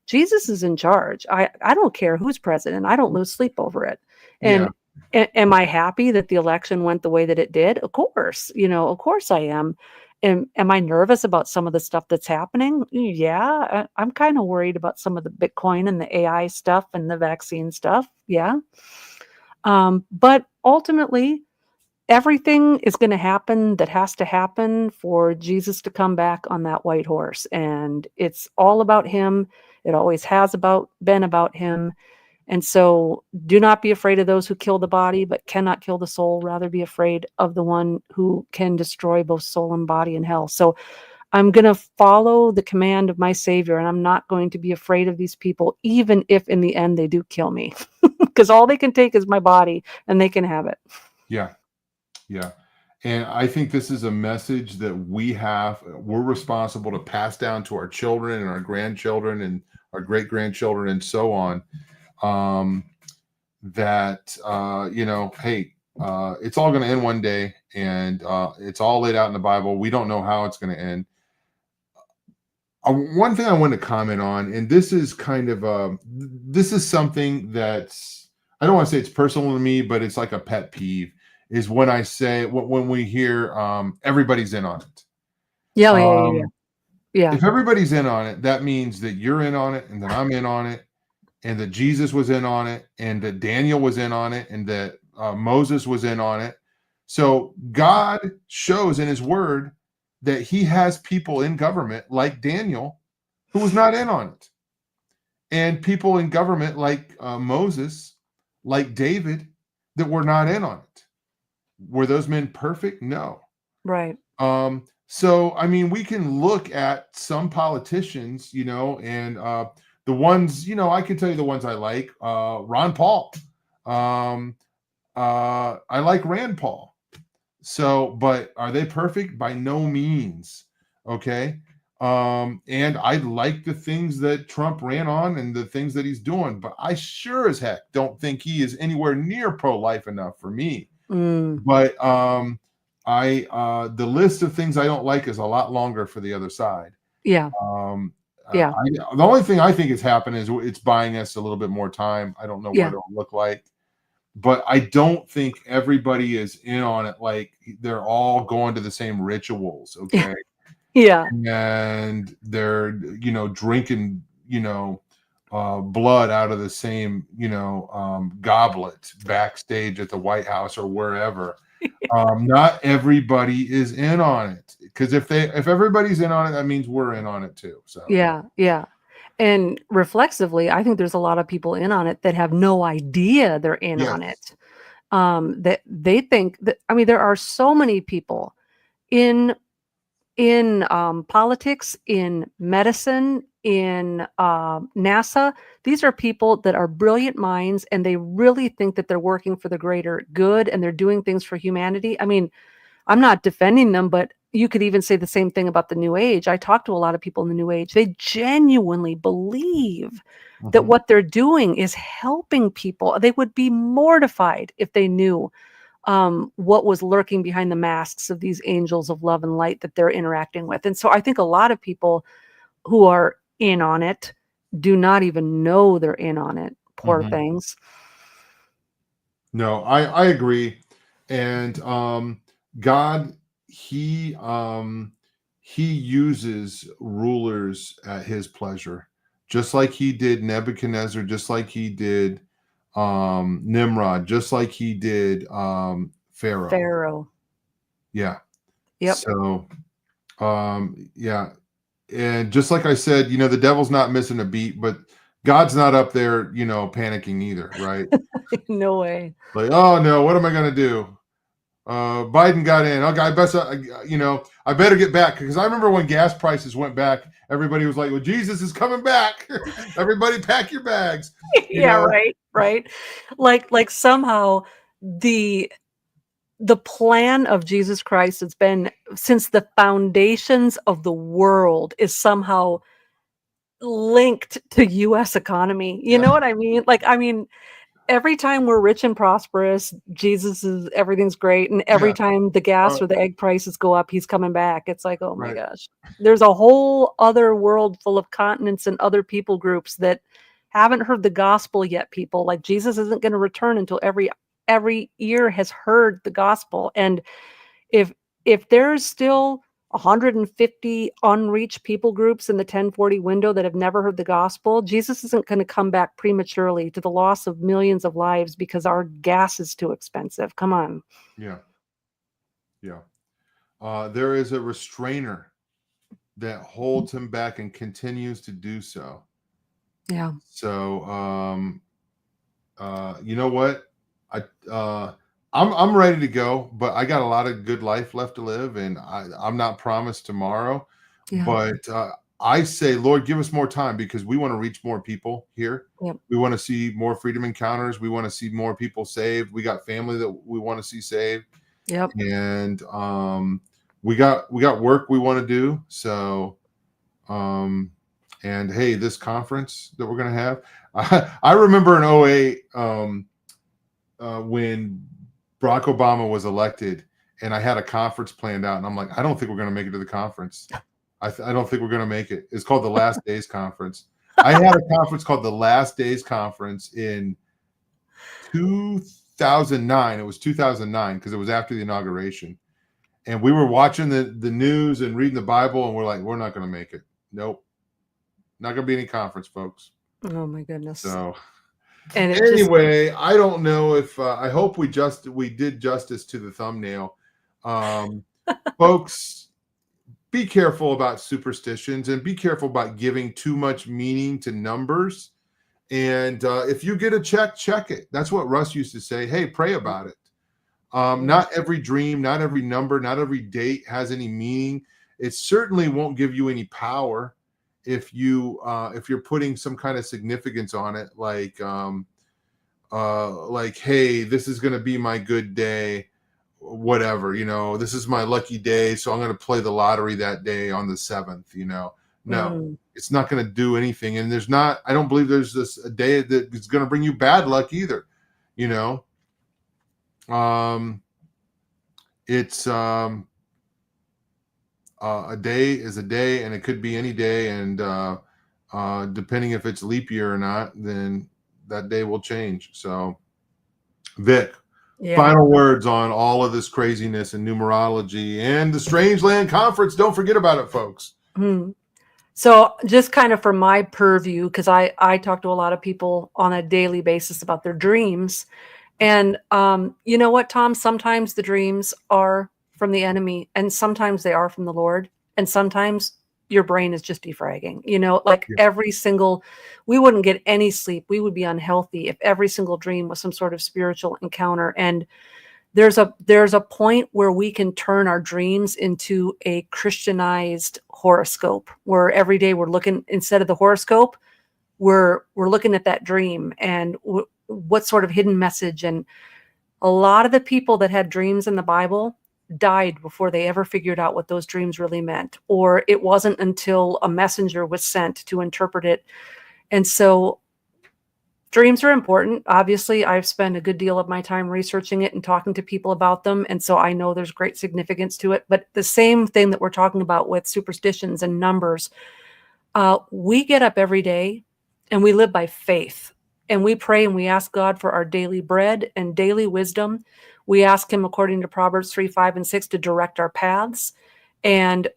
Jesus is in charge. I don't care who's president. I don't lose sleep over it. And am I happy that the election went the way that it did? Of course, of course I am. Am I nervous about some of the stuff that's happening? Yeah, I'm kind of worried about some of the Bitcoin and the AI stuff and the vaccine stuff. Yeah. But ultimately, everything is going to happen that has to happen for Jesus to come back on that white horse. And it's all about him. It always has been about him. And so do not be afraid of those who kill the body, but cannot kill the soul. Rather be afraid of the one who can destroy both soul and body in hell. So I'm going to follow the command of my Savior, and I'm not going to be afraid of these people, even if in the end they do kill me, because all they can take is my body and they can have it. Yeah. Yeah. And I think this is a message that we're responsible to pass down to our children and our grandchildren and our great-grandchildren and so on. Hey, it's all going to end one day, and it's all laid out in the Bible. We don't know how it's going to end. One thing I want to comment on, and this is this is something that's, I don't want to say it's personal to me, but it's like a pet peeve, is when we hear everybody's in on it. Yeah. If everybody's in on it, that means that you're in on it, and that I'm in on it, and that Jesus was in on it, and that Daniel was in on it, and that Moses was in on it. So God shows in his word that he has people in government like Daniel who was not in on it, and people in government like Moses, like David, that were not in on it. Were those men perfect? No. Right. So, I mean, we can look at some politicians, and the ones, I can tell you the ones I like. Ron Paul. I like Rand Paul. So, but are they perfect? By no means. Okay. And I like the things that Trump ran on and the things that he's doing, but I sure as heck don't think he is anywhere near pro-life enough for me. But the list of things I don't like is a lot longer for the other side. Yeah. The only thing I think has happened is it's buying us a little bit more time. I don't know what it'll look like, but I don't think everybody is in on it. Like they're all going to the same rituals. Okay. Yeah. And they're, drinking, blood out of the same, goblet backstage at the White House or wherever. Not everybody is in on it, because if everybody's in on it, that means we're in on it too. So yeah. And reflexively, I think there's a lot of people in on it that have no idea they're in on it. That they think that, I mean, there are so many people in politics, in medicine, in NASA. These are people that are brilliant minds, and they really think that they're working for the greater good and they're doing things for humanity. I mean, I'm not defending them, but you could even say the same thing about the New Age. I talk to a lot of people in the New Age. They genuinely believe that what they're doing is helping people. They would be mortified if they knew what was lurking behind the masks of these angels of love and light that they're interacting with. And so I think a lot of people who are in on it do not even know they're in on it. Poor things. No, I agree. And God, he uses rulers at his pleasure, just like he did Nebuchadnezzar, just like he did Nimrod, just like he did Pharaoh. Yeah. Yep. So yeah. And just like I said, the devil's not missing a beat, but God's not up there, panicking either, right? No way. Like, oh no, what am I going to do? Biden got in. Okay, I better get back, because I remember when gas prices went back, everybody was like, "Well, Jesus is coming back. Everybody, pack your bags." Yeah, right. Like somehow the plan of Jesus Christ has been since the foundations of the world is somehow linked to US economy. You Yeah, know what I mean? Like, I mean, every time we're rich and prosperous, everything's great. And every yeah, time the gas or the egg prices go up, he's coming back. It's like, oh my right. gosh. There's a whole other world full of continents and other people groups that haven't heard the gospel yet, people. Like Jesus isn't going to return until every ear has heard the gospel. And if there's still 150 unreached people groups in the 1040 window that have never heard the gospel, Jesus isn't going to come back prematurely to the loss of millions of lives because our gas is too expensive. Come on. Yeah, yeah. There is a restrainer that holds him back and continues to do so. Yeah. So, you know what? I'm ready to go, but I got a lot of good life left to live, and I'm not promised tomorrow. Yeah. But I say, Lord, give us more time, because we want to reach more people here. Yep. We want to see more freedom encounters. We want to see more people saved. We got family that we want to see saved. Yep. And we got work we want to do. So, and hey, this conference that we're going to have, I remember in 2008 when Barack Obama was elected, and I had a conference planned out, and I'm like, I don't think we're going to make it to the conference. I don't think we're going to make it. It's called the Last Days Conference. I had a conference called the Last Days Conference in 2009. It was 2009, because it was after the inauguration. And we were watching the news and reading the Bible, and we're like, we're not going to make it. Nope. Not going to be any conference, folks. Oh my goodness. So and anyway, I don't know if I hope we did justice to the thumbnail. Folks, be careful about superstitions, and be careful about giving too much meaning to numbers. And if you get a check it. That's what Russ used to say. Hey, pray about it. Not every dream, not every number, not every date has any meaning. It certainly won't give you any power if you're putting some kind of significance on it, like hey, this is going to be my good day, whatever, this is my lucky day, so I'm going to play the lottery that day on the 7th. No, it's not going to do anything. And I don't believe there's a day that is going to bring you bad luck either. It's a day is a day, and it could be any day, and depending if it's leap year or not, then that day will change. So, Vic, final words on all of this craziness and numerology and the Strange Land Conference. Don't forget about it, folks. So just kind of from my purview, because I talk to a lot of people on a daily basis about their dreams. And you know what, Tom? Sometimes the dreams are from the enemy, and sometimes they are from the Lord, and sometimes your brain is just defragging. We wouldn't get any sleep. We would be unhealthy if every single dream was some sort of spiritual encounter. And there's a point where we can turn our dreams into a Christianized horoscope, where every day we're looking, instead of the horoscope, we're looking at that dream and what sort of hidden message. And a lot of the people that had dreams in the Bible died before they ever figured out what those dreams really meant, or it wasn't until a messenger was sent to interpret it. And so dreams are important. Obviously, I've spent a good deal of my time researching it and talking to people about them. And so I know there's great significance to it. But the same thing that we're talking about with superstitions and numbers, we get up every day and we live by faith. And we pray and we ask God for our daily bread and daily wisdom. We ask him, according to Proverbs 3, 5, and 6, to direct our paths. And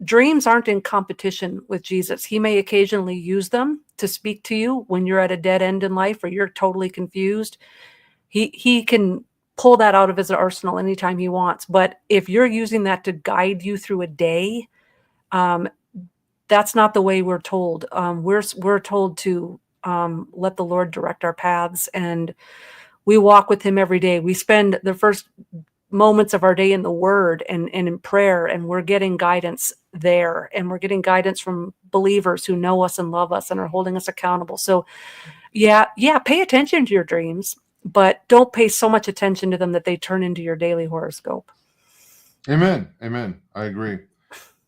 dreams aren't in competition with Jesus. He may occasionally use them to speak to you when you're at a dead end in life or you're totally confused. He can pull that out of his arsenal anytime he wants. But if you're using that to guide you through a day, that's not the way we're told. We're told to let the Lord direct our paths, and we walk with him every day. We spend the first moments of our day in the word and in prayer, and we're getting guidance there, and we're getting guidance from believers who know us and love us and are holding us accountable. So yeah, pay attention to your dreams, but don't pay so much attention to them that they turn into your daily horoscope. Amen. I agree.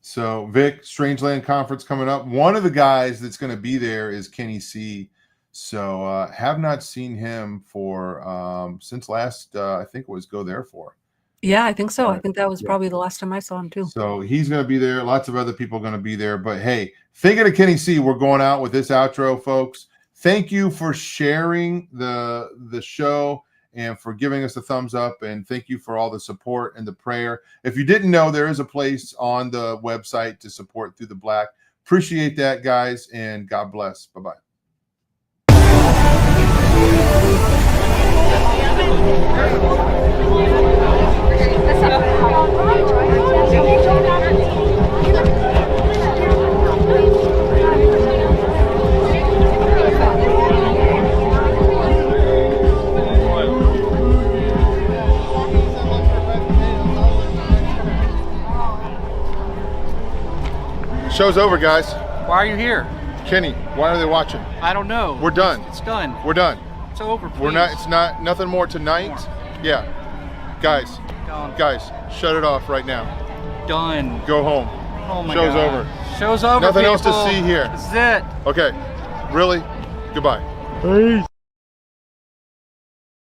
So Vic, Strangeland Conference coming up. One of the guys that's going to be there is Kenny C. So have not seen him for since last I think it was Go Therefore. Yeah, I think so. I think that was probably the last time I saw him too. So he's going to be there. Lots of other people are going to be there. But hey, thinking of Kenny C, we're going out with this outro, folks. Thank you for sharing the show and for giving us a thumbs up. And thank you for all the support and the prayer. If you didn't know, there is a place on the website to support Through the Black. Appreciate that, guys, and God bless. Bye-bye. Show's over, guys. Why are you here? Kenny, why are they watching? I don't know. We're done. It's done. We're done. It's over. Please. We're not. It's not. Nothing more tonight. Yeah, guys. Done. Guys, shut it off right now. Done. Go home. Oh my Show's God. over. Show's over. Nothing people. else to see here. This is it. Okay. Really? Goodbye. Peace.